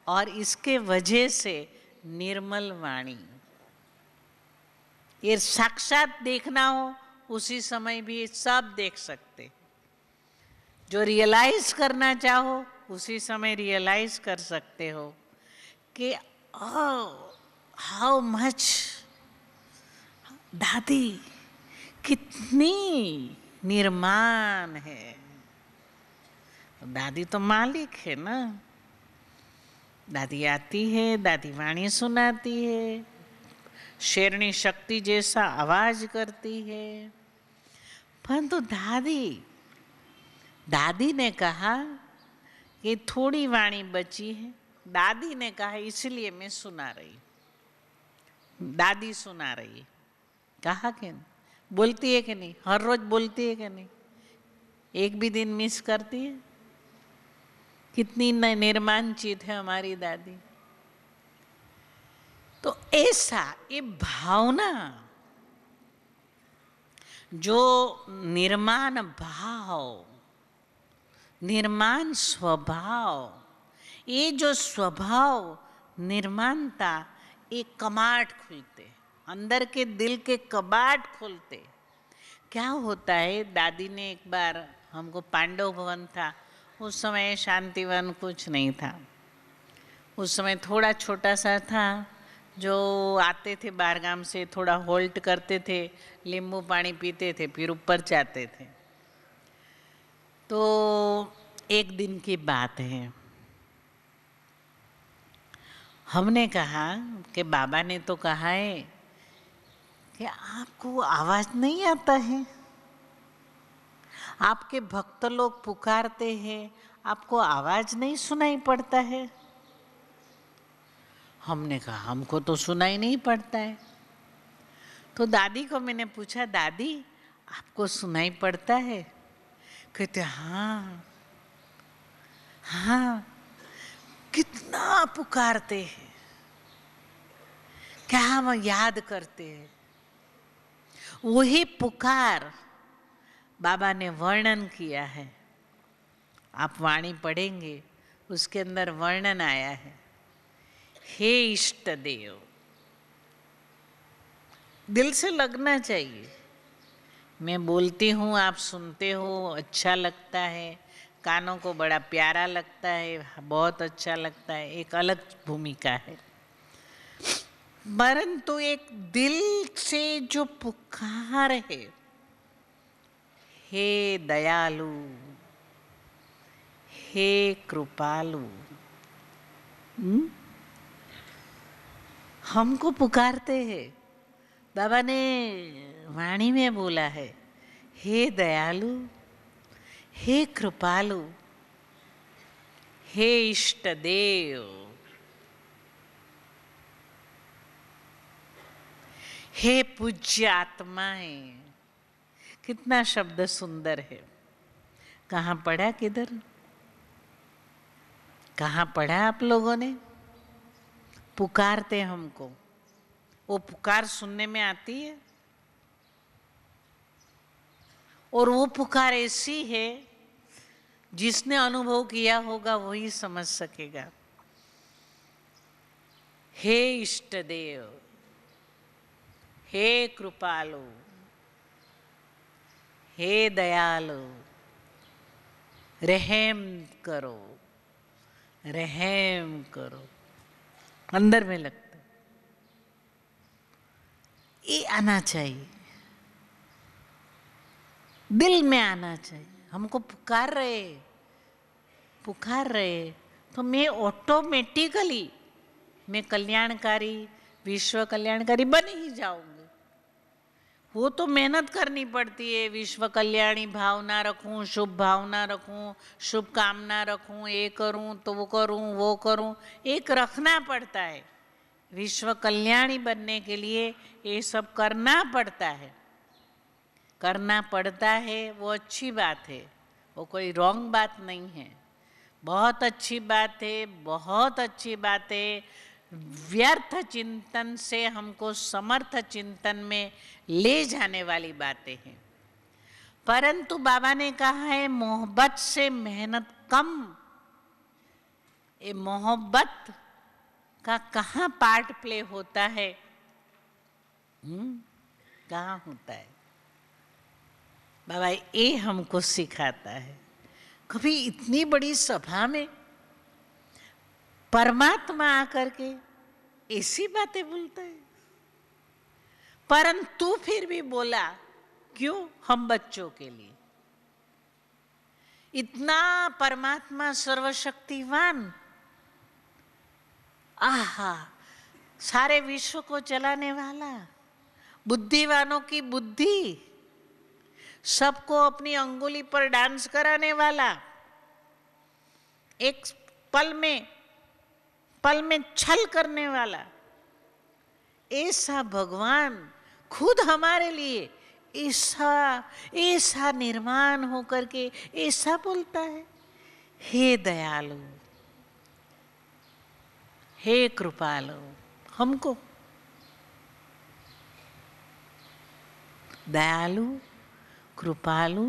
और इसके वजह से निर्मल वाणी। ये साक्षात देखना हो उसी समय भी सब देख सकते, जो रियलाइज करना चाहो उसी समय रियलाइज कर सकते हो कि हाउ मच दादी कितनी निर्माण है। दादी तो मालिक है ना, दादी आती है, दादी वाणी सुनाती है, शेरनी शक्ति जैसा आवाज करती है। परंतु दादी ने कहा कि थोड़ी वाणी बची है, दादी ने कहा इसलिए मैं सुना रही, दादी सुना रही है। कहा कि बोलती है कि नहीं, हर रोज बोलती है कि नहीं, एक भी दिन मिस करती है? कितनी निर्माण चीत है हमारी दादी। तो ऐसा ये भावना, जो निर्माण भाव, निर्माण स्वभाव, ये जो स्वभाव निर्माणता, ये कमाट खुलते, अंदर के दिल के कबाट खोलते। क्या होता है, दादी ने एक बार हमको, पांडव भवन था उस समय, शांतिवन कुछ नहीं था उस समय, थोड़ा छोटा सा था, जो आते थे बाहरगाम से थोड़ा होल्ट करते थे, नींबू पानी पीते थे, फिर ऊपर जाते थे। तो एक दिन की बात है, हमने कहा कि बाबा ने तो कहा है कि आपको आवाज नहीं आता है, आपके भक्त लोग पुकारते हैं, आपको आवाज नहीं सुनाई पड़ता है। हमने कहा हमको तो सुनाई नहीं पड़ता है। तो दादी को मैंने पूछा, दादी आपको सुनाई पड़ता है? कहते हाँ हाँ, कितना पुकारते हैं, क्या हम याद करते हैं। वही पुकार बाबा ने वर्णन किया है, आप वाणी पढ़ेंगे उसके अंदर वर्णन आया है, हे इष्ट देव। दिल से लगना चाहिए, मैं बोलती हूँ आप सुनते हो, अच्छा लगता है, कानों को बड़ा प्यारा लगता है, बहुत अच्छा लगता है, एक अलग भूमिका है। परंतु एक दिल से जो पुकार है, हे दयालु, हे कृपालु, हमको पुकारते हैं। बाबा ने वाणी में बोला है, हे दयालु, हे कृपालु, हे इष्ट देव, हे पूज्य आत्माएं। कितना शब्द सुंदर है। कहाँ पढ़ा, किधर, कहाँ पढ़ा आप लोगों ने? पुकारते हमको, वो पुकार सुनने में आती है, और वो पुकार ऐसी है जिसने अनुभव किया होगा वही समझ सकेगा। हे इष्ट देव, हे कृपालु, हे दयालु, रहम करो, रहम करो। अंदर में लगता, ये आना चाहिए, दिल में आना चाहिए। हमको पुकार रहे तो मैं ऑटोमेटिकली मैं कल्याणकारी, विश्व कल्याणकारी बन ही जाऊंगी। वो तो मेहनत करनी पड़ती है, विश्व कल्याणी भावना रखूं, शुभ भावना रखूं, शुभ कामना रखूं, ये करूं तो वो करूं, वो करूं, एक रखना पड़ता है। विश्व कल्याणी बनने के लिए ये सब करना पड़ता है, करना पड़ता है। वो अच्छी बात है, वो कोई रॉन्ग बात नहीं है, बहुत अच्छी बात है, बहुत अच्छी बात है। व्यर्थ चिंतन से हमको समर्थ चिंतन में ले जाने वाली बातें हैं। परंतु बाबा ने कहा है, मोहब्बत से मेहनत कम। ये मोहब्बत का कहाँ पार्ट प्ले होता है? कहाँ होता है? बाबा ये हमको सिखाता है। कभी इतनी बड़ी सभा में परमात्मा आकर के ऐसी बातें बोलता है, परंतु फिर भी बोला, क्यों? हम बच्चों के लिए। इतना परमात्मा सर्वशक्तिवान, आहा, सारे विश्व को चलाने वाला, बुद्धिवानों की बुद्धि, सबको अपनी अंगुली पर डांस कराने वाला, एक पल में छल करने वाला, ऐसा भगवान खुद हमारे लिए ऐसा निर्माण होकर के ऐसा बोलता है, हे दयालु, हे कृपालु। हमको दयालु, कृपालु,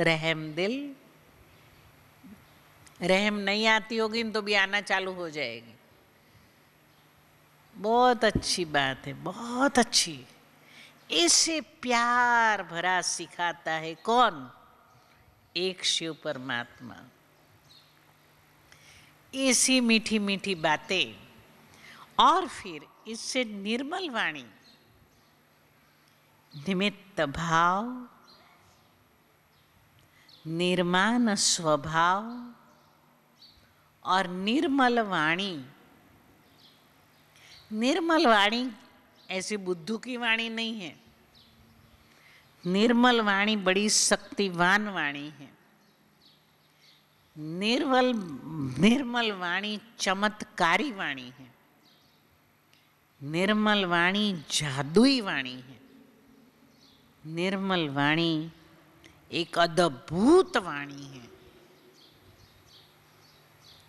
रहम दिल। रहम नहीं आती होगी तो भी आना चालू हो जाएगी। बहुत अच्छी बात है, बहुत अच्छी। इसे प्यार भरा सिखाता है कौन? एक शिव परमात्मा। ऐसी मीठी मीठी बातें, और फिर इससे निर्मल वाणी, निमित्त भाव, निर्माण स्वभाव और निर्मल वाणी। निर्मल वाणी ऐसी बुद्धू की वाणी नहीं है। निर्मल वाणी बड़ी शक्तिवान वाणी है। निर्मल वाणी चमत्कारी वाणी है। निर्मल वाणी जादुई वाणी है। निर्मल वाणी एक अद्भुत वाणी है,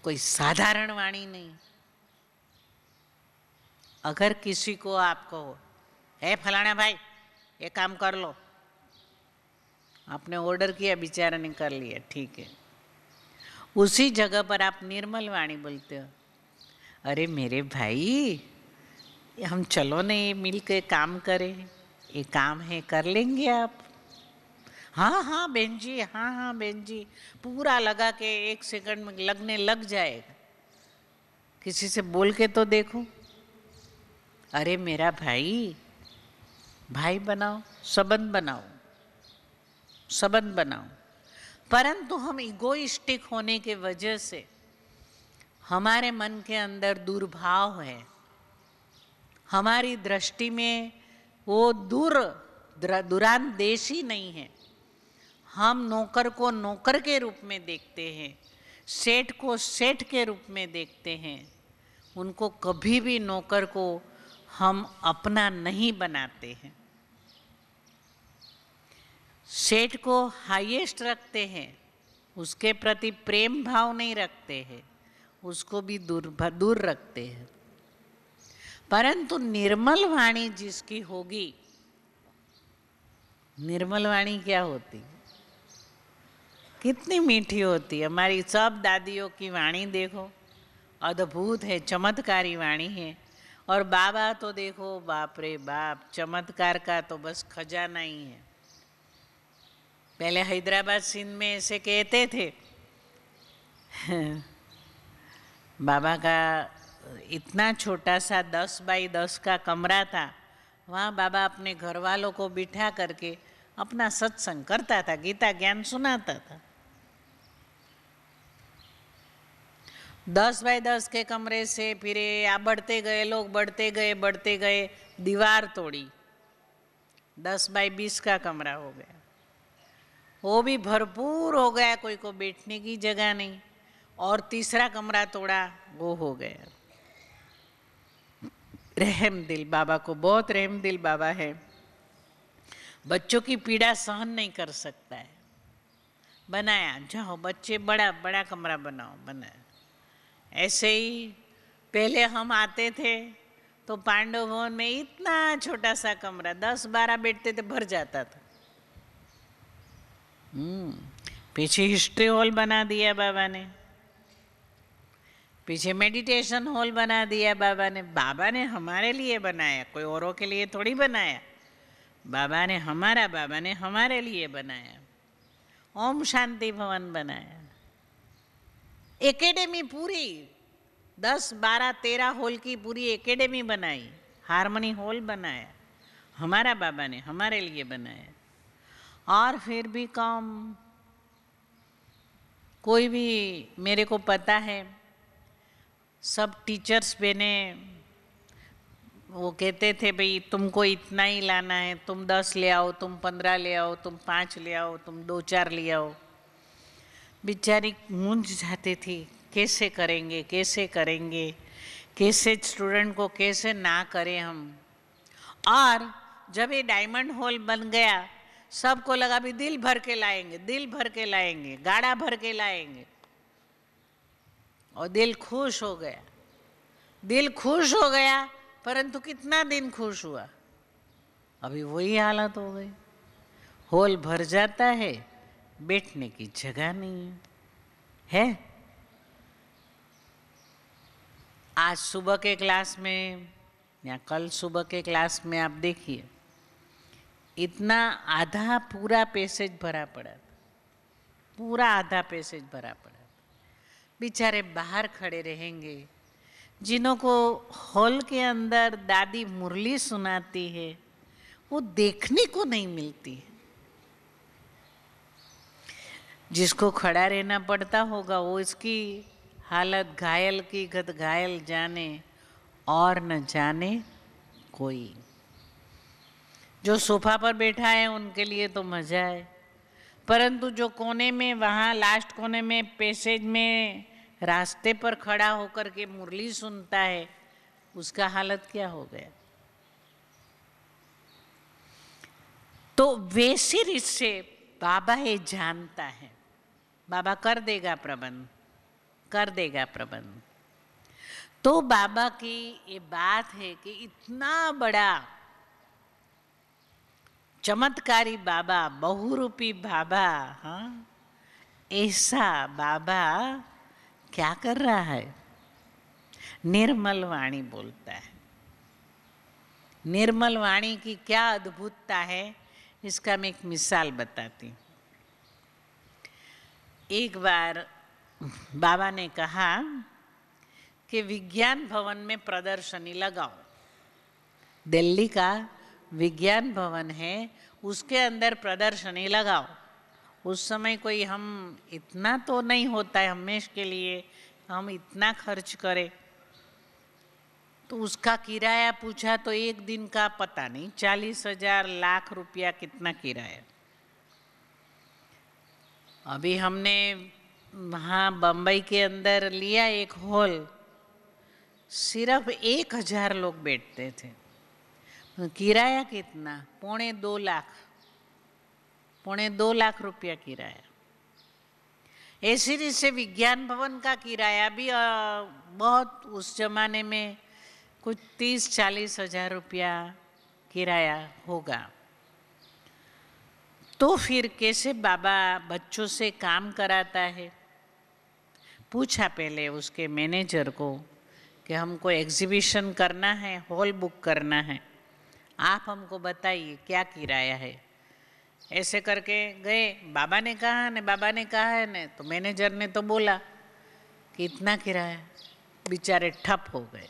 कोई साधारण वाणी नहीं। अगर किसी को आप कहो, है फलाना भाई ये काम कर लो, आपने ऑर्डर किया, बेचारा ने कर लिया, ठीक है, उसी जगह पर आप निर्मल वाणी बोलते हो, अरे मेरे भाई हम चलो ना ये मिल के काम करें, ये काम है कर लेंगे आप। हाँ हाँ बहन जी, हाँ हाँ बहन जी, पूरा लगा के 1 सेकंड में लगने लग जाएगा। किसी से बोल के तो देखो, अरे मेरा भाई, भाई बनाओ, संबंध बनाओ, संबंध बनाओ। परंतु हम इगोइस्टिक होने के वजह से हमारे मन के अंदर दुर्भाव है। हमारी दृष्टि में वो दूरांदेशी नहीं है। हम नौकर को नौकर के रूप में देखते हैं, सेठ को सेठ के रूप में देखते हैं। उनको कभी भी नौकर को हम अपना नहीं बनाते हैं। सेठ को हाईएस्ट रखते हैं, उसके प्रति प्रेम भाव नहीं रखते हैं, उसको भी दूर रखते हैं। परंतु निर्मल वाणी जिसकी होगी, निर्मल वाणी क्या होती, कितनी मीठी होती है। हमारी सब दादियों की वाणी देखो, अद्भुत है, चमत्कारी वाणी है। और बाबा तो देखो, बाप रे बाप, चमत्कार का तो बस खजाना ही है। पहले हैदराबाद सिंध में ऐसे कहते थे बाबा का इतना छोटा सा 10 बाई 10 का कमरा था, वहाँ बाबा अपने घर वालों को बिठा करके अपना सत्संग करता था, गीता ज्ञान सुनाता था। 10 बाई 10 के कमरे से फिर बढ़ते गए लोग, बढ़ते गए, दीवार तोड़ी, 10 बाई 20 का कमरा हो गया। वो भी भरपूर हो गया, कोई को बैठने की जगह नहीं। और तीसरा कमरा तोड़ा, वो हो गया। रहम दिल बाबा को, बहुत रहम दिल बाबा है। बच्चों की पीड़ा सहन नहीं कर सकता है। बनाया, जाओ बच्चे, बड़ा बड़ा कमरा बनाओ, बनाया। ऐसे ही पहले हम आते थे तो पांडव भवन में इतना छोटा सा कमरा, 10-12 बैठते थे, भर जाता था। पीछे हिस्ट्री हॉल बना दिया बाबा ने, पीछे मेडिटेशन हॉल बना दिया बाबा ने। बाबा ने हमारे लिए बनाया, कोई औरों के लिए थोड़ी बनाया। बाबा ने हमारे लिए बनाया। ओम शांति भवन बनाया। एकेडमी पूरी 10, 12, 13 हॉल की पूरी एकेडमी बनाई। हारमोनी हॉल बनाया, हमारा बाबा ने हमारे लिए बनाया। और फिर भी कम, कोई भी, मेरे को पता है सब टीचर्स बने, वो कहते थे भाई तुमको इतना ही लाना है, तुम 10 ले आओ, तुम 15 ले आओ, तुम 5 ले आओ, तुम 2-4 ले आओ। बेचारी मूंझ जाती थी, कैसे करेंगे, कैसे करेंगे, कैसे स्टूडेंट को कैसे ना करें हम। और जब ये डायमंड हॉल बन गया, सबको लगा भी दिल भर के लाएंगे, दिल भर के लाएंगे, गाड़ा भर के लाएंगे। और दिल खुश हो गया, दिल खुश हो गया। परंतु कितना दिन खुश हुआ, अभी वही हालत हो गई, हॉल भर जाता है, बैठने की जगह नहीं है। आज सुबह के क्लास में या कल सुबह के क्लास में आप देखिए, इतना आधा पूरा पैसेज भरा पड़ा था, पूरा आधा पैसेज भरा पड़ा था। बेचारे बाहर खड़े रहेंगे, जिन्हों को हॉल के अंदर दादी मुरली सुनाती है वो देखने को नहीं मिलती है। जिसको खड़ा रहना पड़ता होगा वो इसकी हालत घायल की गत घायल जाने और न जाने कोई। जो सोफा पर बैठा है उनके लिए तो मजा है, परंतु जो कोने में, वहाँ लास्ट कोने में पैसेज में रास्ते पर खड़ा होकर के मुरली सुनता है, उसका हालत क्या हो गया। तो वैसी रीत से बाबा ये जानता है, बाबा कर देगा प्रबंध, कर देगा प्रबंध। तो बाबा की ये बात है कि इतना बड़ा चमत्कारी बाबा, बहुरूपी बाबा, हाँ, ऐसा बाबा क्या कर रहा है, निर्मल वाणी बोलता है। निर्मल वाणी की क्या अद्भुतता है, इसका मैं एक मिसाल बताती हूँ। एक बार बाबा ने कहा कि विज्ञान भवन में प्रदर्शनी लगाओ। दिल्ली का विज्ञान भवन है, उसके अंदर प्रदर्शनी लगाओ। उस समय कोई हम इतना तो नहीं होता है हमेशा के लिए हम इतना खर्च करें। तो उसका किराया पूछा तो एक दिन का पता नहीं, 40,000 लाख रुपया कितना किराया। अभी हमने वहाँ बम्बई के अंदर लिया एक हॉल, सिर्फ 1,000 लोग बैठते थे। किराया कितना, 2.25 लाख, 2.25 लाख रुपया किराया। ऐसी रीत से विज्ञान भवन का किराया भी बहुत, उस जमाने में कुछ 30-40 हजार रुपया किराया होगा। तो फिर कैसे बाबा बच्चों से काम कराता है। पूछा पहले उसके मैनेजर को कि हमको एग्जीबिशन करना है, हॉल बुक करना है, आप हमको बताइए क्या किराया है। ऐसे करके गए, बाबा ने कहा ने, बाबा ने कहा है ने, तो मैनेजर ने तो बोला कि इतना किराया। बेचारे ठप हो गए,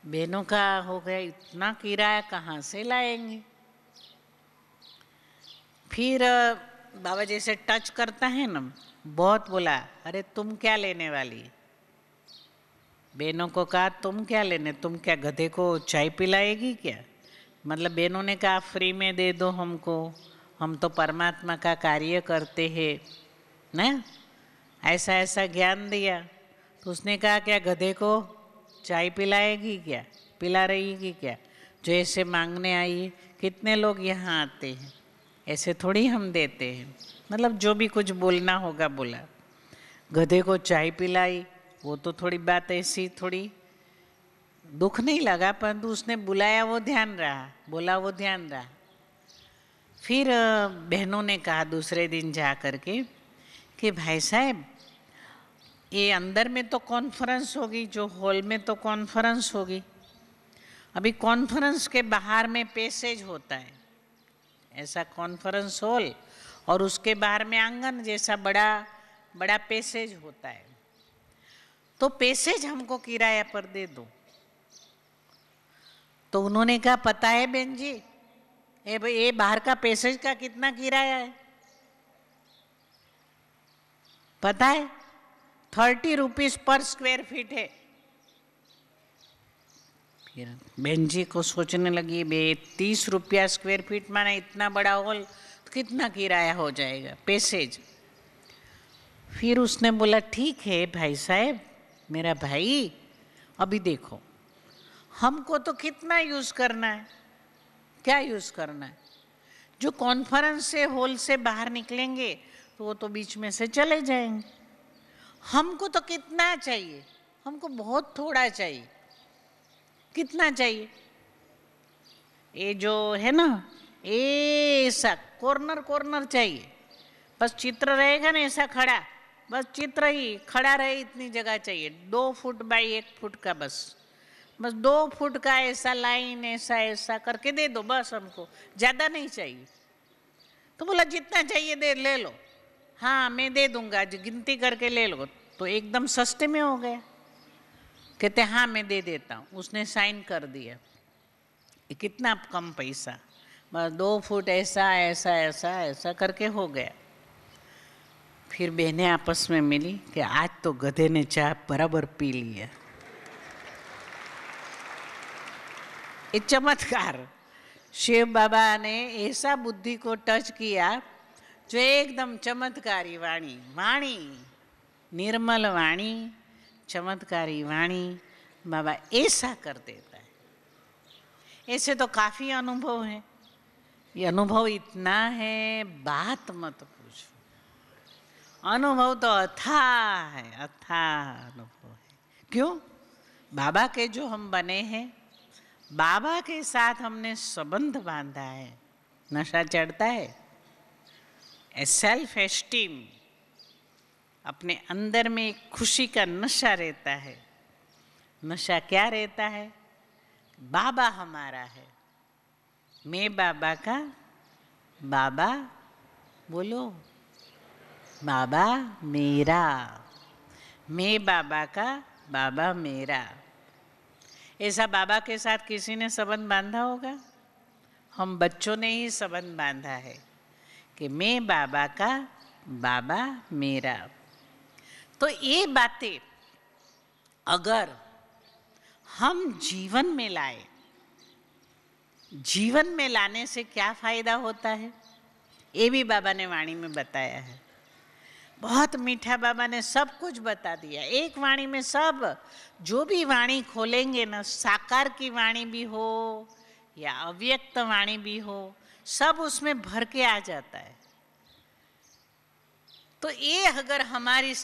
बहनों का हो गया, इतना किराया कहाँ से लाएंगे। फिर बाबा जैसे टच करता है ना, बहुत बोला, अरे तुम क्या लेने वाली। बहनों को कहा तुम क्या लेने, तुम क्या गधे को चाय पिलाएगी क्या। मतलब बहनों ने कहा फ्री में दे दो हमको, हम तो परमात्मा का कार्य करते हैं ना, ऐसा ऐसा ज्ञान दिया। तो उसने कहा क्या गधे को चाय पिलाएगी क्या, पिला रही है क्या। जो ऐसे मांगने आई है, कितने लोग यहाँ आते हैं, ऐसे थोड़ी हम देते हैं। मतलब जो भी कुछ बोलना होगा बोला। गधे को चाय पिलाई, वो तो थोड़ी बात ऐसी थोड़ी दुख नहीं लगा, परंतु उसने बुलाया वो ध्यान रहा, बोला वो ध्यान रहा। फिर बहनों ने कहा दूसरे दिन जा करके कि भाई साहब ये अंदर में तो कॉन्फ्रेंस होगी, जो हॉल में तो कॉन्फ्रेंस होगी, अभी कॉन्फ्रेंस के बाहर में पैसेज होता है, ऐसा कॉन्फ्रेंस हॉल, और उसके बाहर में आंगन जैसा बड़ा बड़ा पैसेज होता है। तो पैसेज हमको किराया पर दे दो। तो उन्होंने कहा पता है बहन जी, ये बाहर का पैसेज का कितना किराया है पता है, 30 रुपीज पर स्क्वायर फीट है। फिर बहन जी को सोचने लगी, बे 30 रुपया स्क्वायर फीट माने इतना बड़ा हॉल, तो कितना किराया हो जाएगा पैसेज। फिर उसने बोला ठीक है भाई साहब, मेरा भाई, अभी देखो हमको तो कितना यूज करना है, क्या यूज करना है। जो कॉन्फ्रेंस से हॉल से बाहर निकलेंगे तो वो तो बीच में से चले जाएंगे। हमको तो कितना चाहिए, हमको बहुत थोड़ा चाहिए। कितना चाहिए, ये जो है ना, ऐसा कॉर्नर कॉर्नर चाहिए, बस चित्र रहेगा ना ऐसा खड़ा, बस चित्र ही खड़ा रहे इतनी जगह चाहिए, 2 फुट बाई 1 फुट का, बस 2 फुट का ऐसा लाइन ऐसा ऐसा करके दे दो बस, हमको ज़्यादा नहीं चाहिए। तो बोला जितना चाहिए दे ले लो। हाँ मैं दे दूंगा, गिनती करके ले लो। तो एकदम सस्ते में हो गया। कहते हाँ मैं दे देता हूँ। उसने साइन कर दिया। कितना कम पैसा, बस 2 फुट ऐसा ऐसा ऐसा ऐसा करके हो गया। फिर बहनें आपस में मिली कि आज तो गधे ने चाय बराबर पी लिया। एक चमत्कार, शिव बाबा ने ऐसा बुद्धि को टच किया जो एकदम चमत्कारी वाणी, निर्मल वाणी, चमत्कारी वाणी बाबा ऐसा कर देता है। ऐसे तो काफ़ी अनुभव है, ये अनुभव इतना है बात मत पूछो। अनुभव तो अथाह है, अथाह अनुभव है। क्यों? बाबा के जो हम बने हैं, बाबा के साथ हमने संबंध बांधा है। नशा चढ़ता है, सेल्फ एस्टीम, अपने अंदर में एक खुशी का नशा रहता है। नशा क्या रहता है? बाबा हमारा है, मैं बाबा का, बाबा बोलो, बाबा मेरा, मैं बाबा का, बाबा मेरा। ऐसा बाबा के साथ किसी ने संबंध बांधा होगा? हम बच्चों ने ही संबंध बांधा है कि मैं बाबा का, बाबा मेरा। तो ये बातें अगर हम जीवन में लाए, जीवन में लाने से क्या फायदा होता है ये भी बाबा ने वाणी में बताया है। बहुत मीठा बाबा ने सब कुछ बता दिया। एक वाणी में सब, जो भी वाणी खोलेंगे ना, साकार की वाणी भी हो या अव्यक्त वाणी भी हो, सब उसमें भर के आ जाता है। तो ये अगर हमारी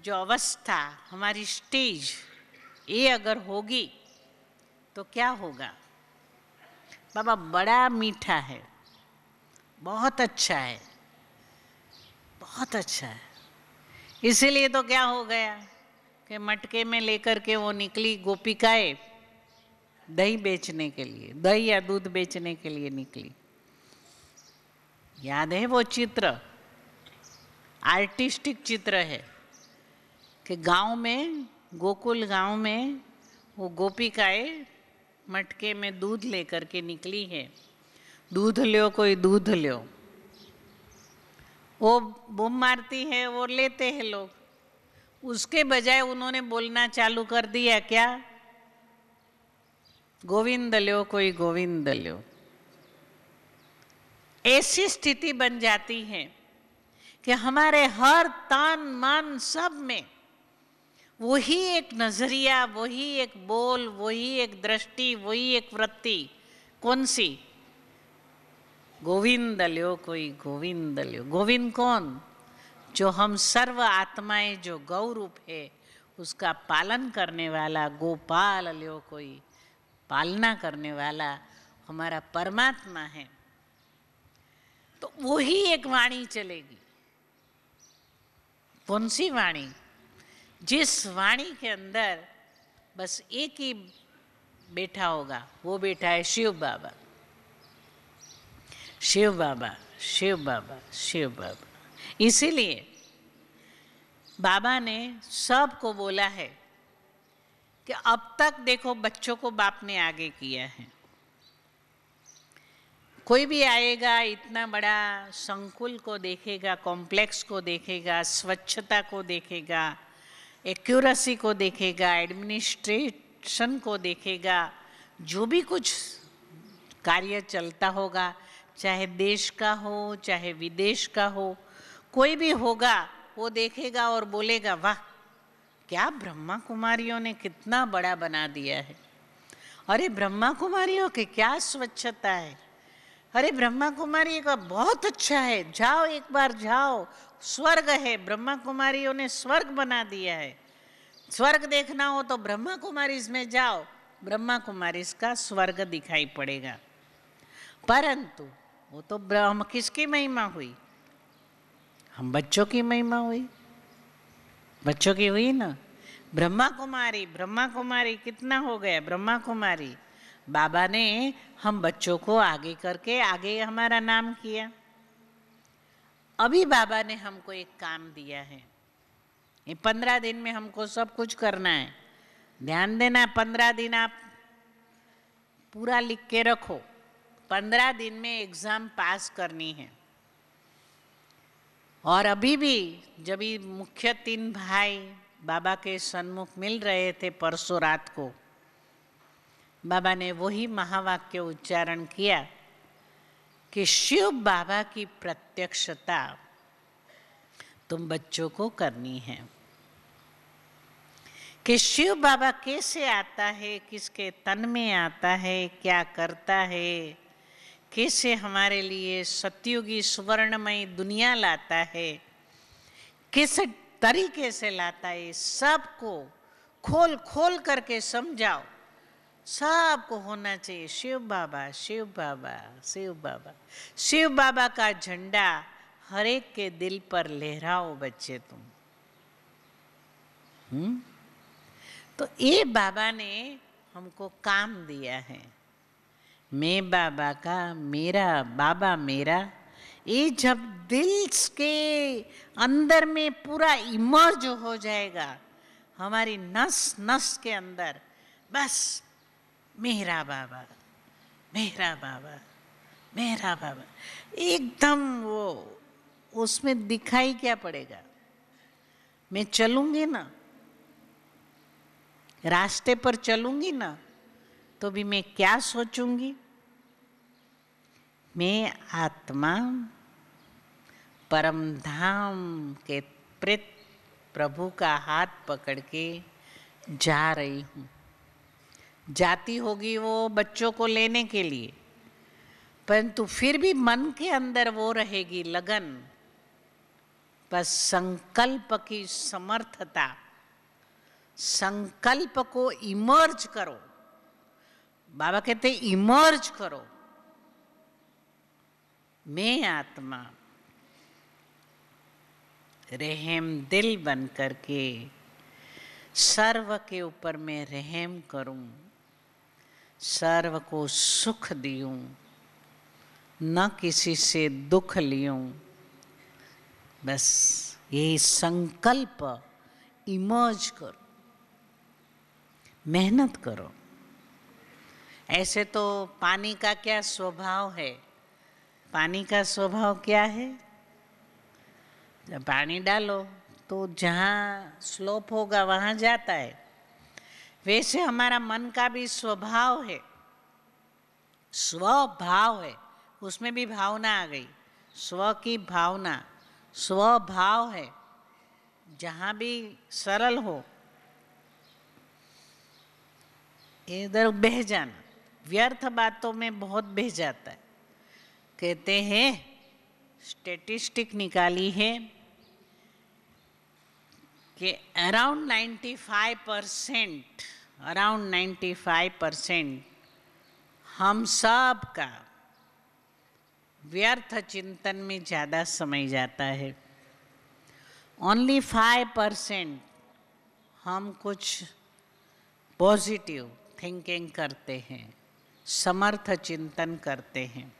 जो अवस्था, हमारी स्टेज ये अगर होगी तो क्या होगा? बाबा बड़ा मीठा है, बहुत अच्छा है, बहुत अच्छा है। इसीलिए तो क्या हो गया कि मटके में लेकर के वो निकली गोपिकाएं दही बेचने के लिए, दही या दूध बेचने के लिए निकली। याद है वो चित्र? आर्टिस्टिक चित्र है कि गांव में, गोकुल गांव में वो गोपिकाएं मटके में दूध लेकर के निकली है। दूध लो, कोई दूध लो। वो बूम मारती है, वो लेते हैं लोग। उसके बजाय उन्होंने बोलना चालू कर दिया क्या? गोविंद लो, कोई गोविंद लो। ऐसी स्थिति बन जाती है कि हमारे हर तन मन सब में वही एक नजरिया, वही एक बोल, वही एक दृष्टि, वही एक वृत्ति। कौन सी? गोविंद लो, कोई गोविंद लो। गोविंद कौन? जो हम सर्व आत्माएं, जो गौ रूप है उसका पालन करने वाला गोपाल लो, कोई पालना करने वाला हमारा परमात्मा है। तो वही एक वाणी चलेगी। कौन सी वाणी? जिस वाणी के अंदर बस एक ही बैठा होगा, वो बैठा है शिव बाबा, शिव बाबा, शिव बाबा, शिव बाबा। इसीलिए बाबा ने सबको बोला है कि अब तक देखो बच्चों को बाप ने आगे किया है। कोई भी आएगा, इतना बड़ा संकुल को देखेगा, कॉम्प्लेक्स को देखेगा, स्वच्छता को देखेगा, एक्यूरेसी को देखेगा, एडमिनिस्ट्रेशन को देखेगा, जो भी कुछ कार्य चलता होगा, चाहे देश का हो चाहे विदेश का हो, कोई भी होगा वो देखेगा और बोलेगा वाह, क्या ब्रह्मा कुमारियों ने कितना बड़ा बना दिया है। अरे ब्रह्मा कुमारियों की क्या स्वच्छता है, अरे ब्रह्मा कुमारी का बहुत अच्छा है, जाओ एक बार जाओ, स्वर्ग है, ब्रह्मा कुमारियों ने स्वर्ग बना दिया है। स्वर्ग देखना हो तो ब्रह्मा कुमारी में जाओ, ब्रह्मा कुमारी का स्वर्ग दिखाई पड़ेगा। परंतु वो तो ब्रह्म किसकी महिमा हुई? हम बच्चों की महिमा हुई, बच्चों की हुई ना। ब्रह्मा कुमारी, ब्रह्मा कुमारी कितना हो गया ब्रह्मा कुमारी। बाबा ने हम बच्चों को आगे करके आगे हमारा नाम किया। अभी बाबा ने हमको एक काम दिया है, ये 15 दिन में हमको सब कुछ करना है। ध्यान देना, 15 दिन आप पूरा लिख के रखो। 15 दिन में एग्जाम पास करनी है। और अभी भी जब ये मुख्य 3 भाई बाबा के सन्मुख मिल रहे थे परसों रात को, बाबा ने वही महावाक्य उच्चारण किया कि शिव बाबा की प्रत्यक्षता तुम बच्चों को करनी है। कि शिव बाबा कैसे आता है, किसके तन में आता है, क्या करता है, कैसे हमारे लिए सतयुगी सुवर्णमयी दुनिया लाता है, किस तरीके से लाता है, सबको खोल खोल करके समझाओ। सबको होना चाहिए शिव बाबा, शिव बाबा, शिव बाबा। शिव बाबा का झंडा हर एक के दिल पर लहराओ बच्चे तुम। तो ये बाबा ने हमको काम दिया है। मैं बाबा का, मेरा बाबा मेरा, ये जब दिल के अंदर में पूरा इमर्ज हो जाएगा हमारी नस नस के अंदर, बस मेरा बाबा, मेरा बाबा, मेरा बाबा, एकदम वो उसमें दिखाई क्या पड़ेगा। मैं चलूंगी ना, रास्ते पर चलूंगी ना, तो भी मैं क्या सोचूंगी? मैं आत्मा परम धाम के प्रेत प्रभु का हाथ पकड़ के जा रही हूँ। जाती होगी वो बच्चों को लेने के लिए, परंतु फिर भी मन के अंदर वो रहेगी लगन। बस संकल्प की समर्थता, संकल्प को इमर्ज करो। बाबा कहते इमर्ज करो। मैं आत्मा रहम दिल बन करके सर्व के ऊपर मैं रहम करूं, सर्व को सुख दियूं, न किसी से दुख लियूं। बस ये संकल्प इमर्ज करो, मेहनत करो। ऐसे तो पानी का क्या स्वभाव है? पानी का स्वभाव क्या है? जब पानी डालो तो जहाँ स्लोप होगा वहाँ जाता है। वैसे हमारा मन का भी स्वभाव है, स्वभाव है, उसमें भी भावना आ गई। स्व की भावना, स्वभाव है। जहाँ भी सरल हो इधर बह जाना, व्यर्थ बातों में बहुत बह जाता है। कहते हैं स्टैटिस्टिक निकाली है कि अराउंड 95% हम सब का व्यर्थ चिंतन में ज़्यादा समय जाता है। ओनली 5% हम कुछ पॉजिटिव थिंकिंग करते हैं, समर्थ चिंतन करते हैं।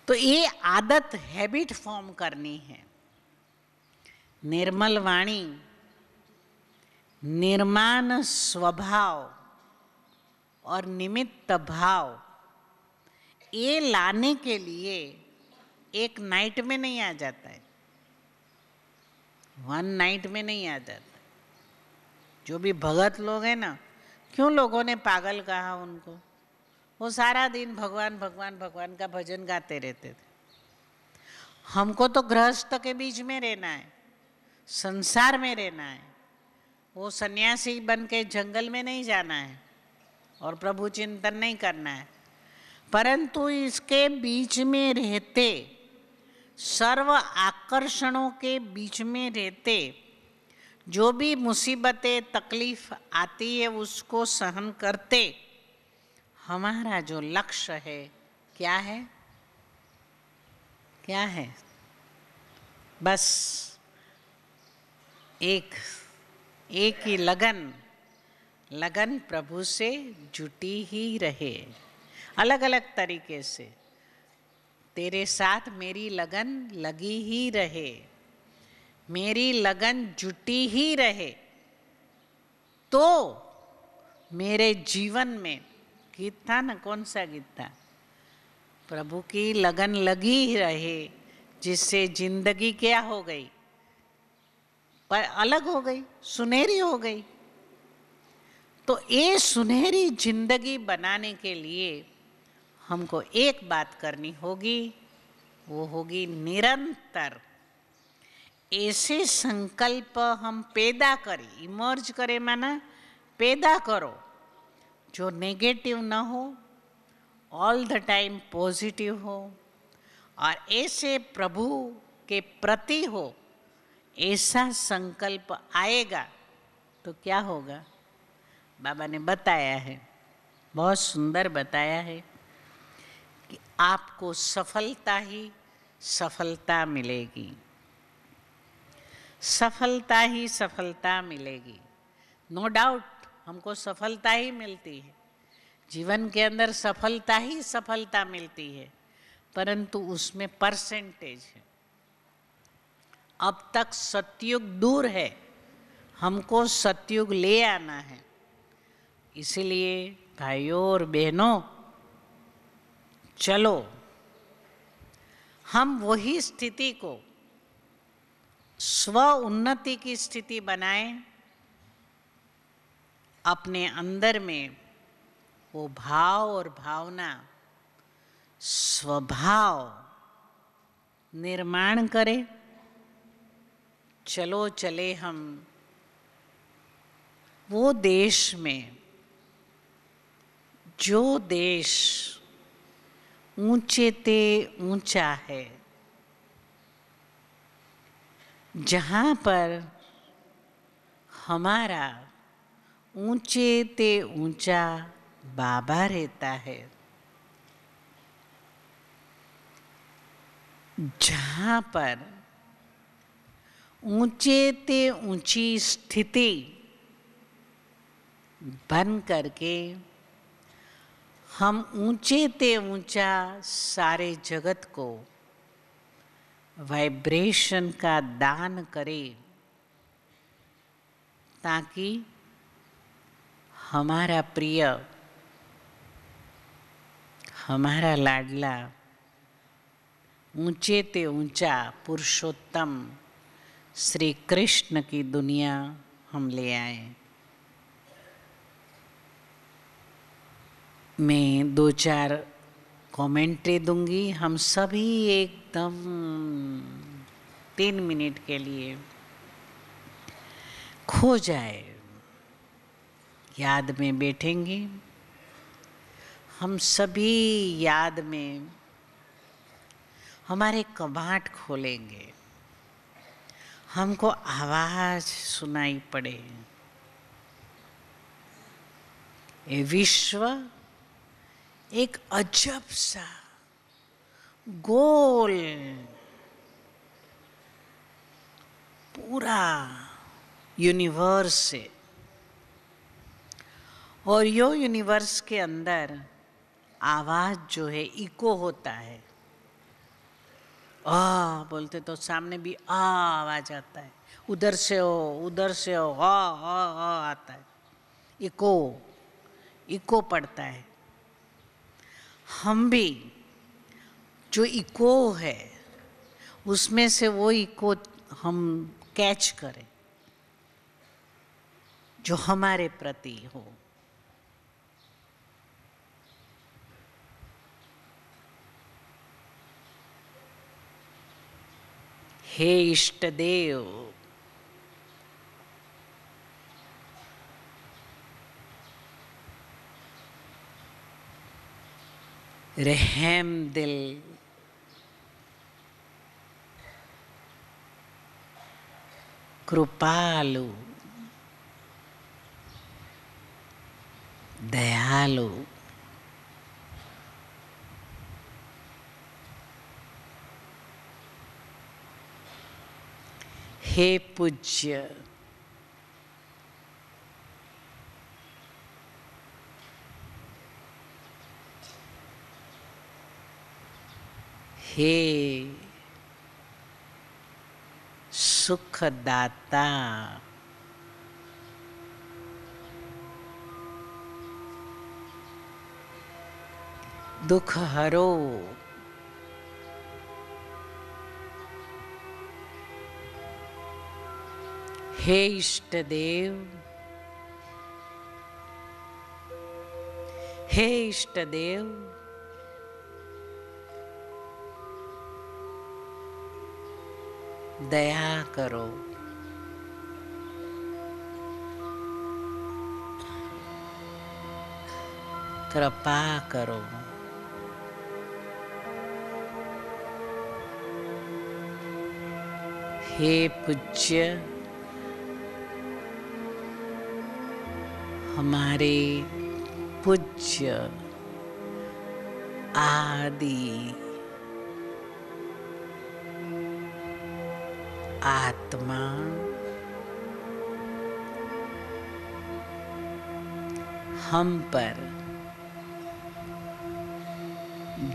तो ये आदत, हैबिट फॉर्म करनी है। निर्मल वाणी, निर्माण स्वभाव और निमित्त भाव, ये लाने के लिए एक नाइट में नहीं आ जाता है, 1 नाइट में नहीं आ जाता। जो भी भगत लोग हैं ना, क्यों लोगों ने पागल कहा उनको? वो सारा दिन भगवान भगवान भगवान का भजन गाते रहते थे। हमको तो गृहस्थ के बीच में रहना है, संसार में रहना है। वो सन्यासी बन के जंगल में नहीं जाना है और प्रभु चिंतन नहीं करना है, परंतु इसके बीच में रहते, सर्व आकर्षणों के बीच में रहते, जो भी मुसीबतें तकलीफ आती है उसको सहन करते, हमारा जो लक्ष्य है क्या है? क्या है? बस एक ही लगन प्रभु से जुटी ही रहे, अलग अलग तरीके से। तेरे साथ मेरी लगन लगी ही रहे, मेरी लगन जुटी ही रहे, तो मेरे जीवन में, गीत था ना, कौन सा गीत था? प्रभु की लगन लगी ही रहे, जिससे जिंदगी क्या हो गई? पर अलग हो गई, सुनहरी हो गई। तो ये सुनहरी जिंदगी बनाने के लिए हमको एक बात करनी होगी, वो होगी निरंतर ऐसे संकल्प हम पैदा करें, इमर्ज करें, माना पैदा करो, जो नेगेटिव ना हो, ऑल द टाइम पॉजिटिव हो, और ऐसे प्रभु के प्रति हो। ऐसा संकल्प आएगा तो क्या होगा? बाबा ने बताया है, बहुत सुंदर बताया है कि आपको सफलता ही सफलता मिलेगी, सफलता ही सफलता मिलेगी। नो डाउट हमको सफलता ही मिलती है, जीवन के अंदर सफलता ही सफलता मिलती है, परंतु उसमें परसेंटेज है। अब तक सतयुग दूर है, हमको सतयुग ले आना है। इसलिए भाइयों और बहनों, चलो हम वही स्थिति को, स्व उन्नति की स्थिति बनाएं, अपने अंदर में वो भाव और भावना, स्वभाव निर्माण करें। चलो चले हम वो देश में, जो देश ऊंचे ते ऊंचा है, जहाँ पर हमारा ऊंचे ते ऊंचा बाबा रहता है, जहाँ पर ऊंचे ते ऊंची स्थिति बन करके हम ऊंचे ते ऊंचा सारे जगत को वाइब्रेशन का दान करें, ताकि हमारा प्रिय, हमारा लाडला ऊंचे ते ऊंचा पुरुषोत्तम श्री कृष्ण की दुनिया हम ले आए। मैं 2-4 कमेंट्री दूंगी, हम सभी एकदम 3 मिनट के लिए खो जाए, याद में बैठेंगे। हम सभी याद में हमारे कबाट खोलेंगे, हमको आवाज सुनाई पड़े। ये विश्व एक अजब सा गोल पूरा यूनिवर्स है, और यो यूनिवर्स के अंदर आवाज जो है इको होता है। आ बोलते तो सामने भी आ आवाज आता है, उधर से हो उधर से हो आ आता है, इको पड़ता है। हम भी जो इको है उसमें से वो इको हम कैच करें जो हमारे प्रति हो। हे इष्ट देव, रहम दिल, कृपालु, दयालु, हे पूज्य, हे सुखदाता, दुख हरो, हे इष्ट देव, हे इष्ट देव, दया करो, कृपा करो, हे पूज्य, हमारे पूज्य आदि आत्मा, हम पर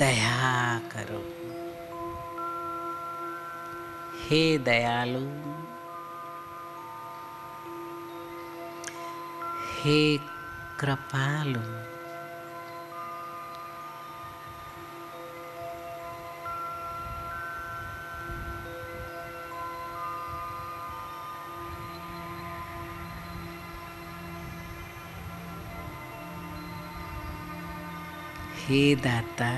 दया करो, हे दयालु, हे कृपालु, हे दाता,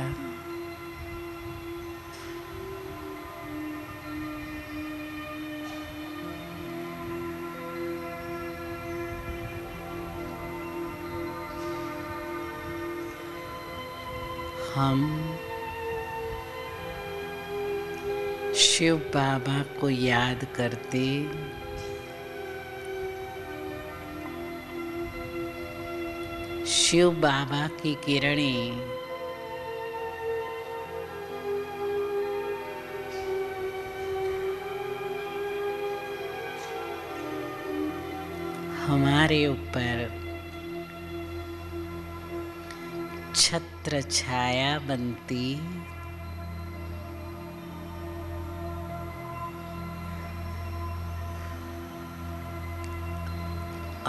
हम शिव बाबा को याद करते शिव बाबा की किरणें हमारे ऊपर छत्र छाया बनती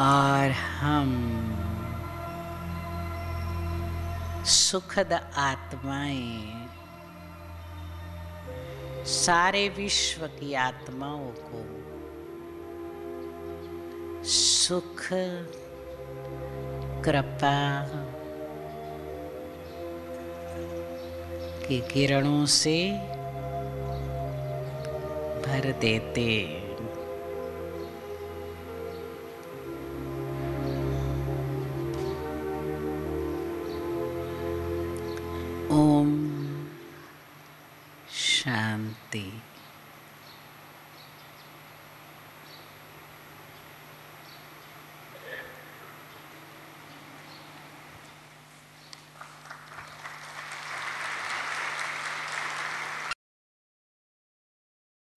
और हम सुखद आत्माएं सारे विश्व की आत्माओं को सुख, कृपा की किरणों से भर देते। ओम शांति।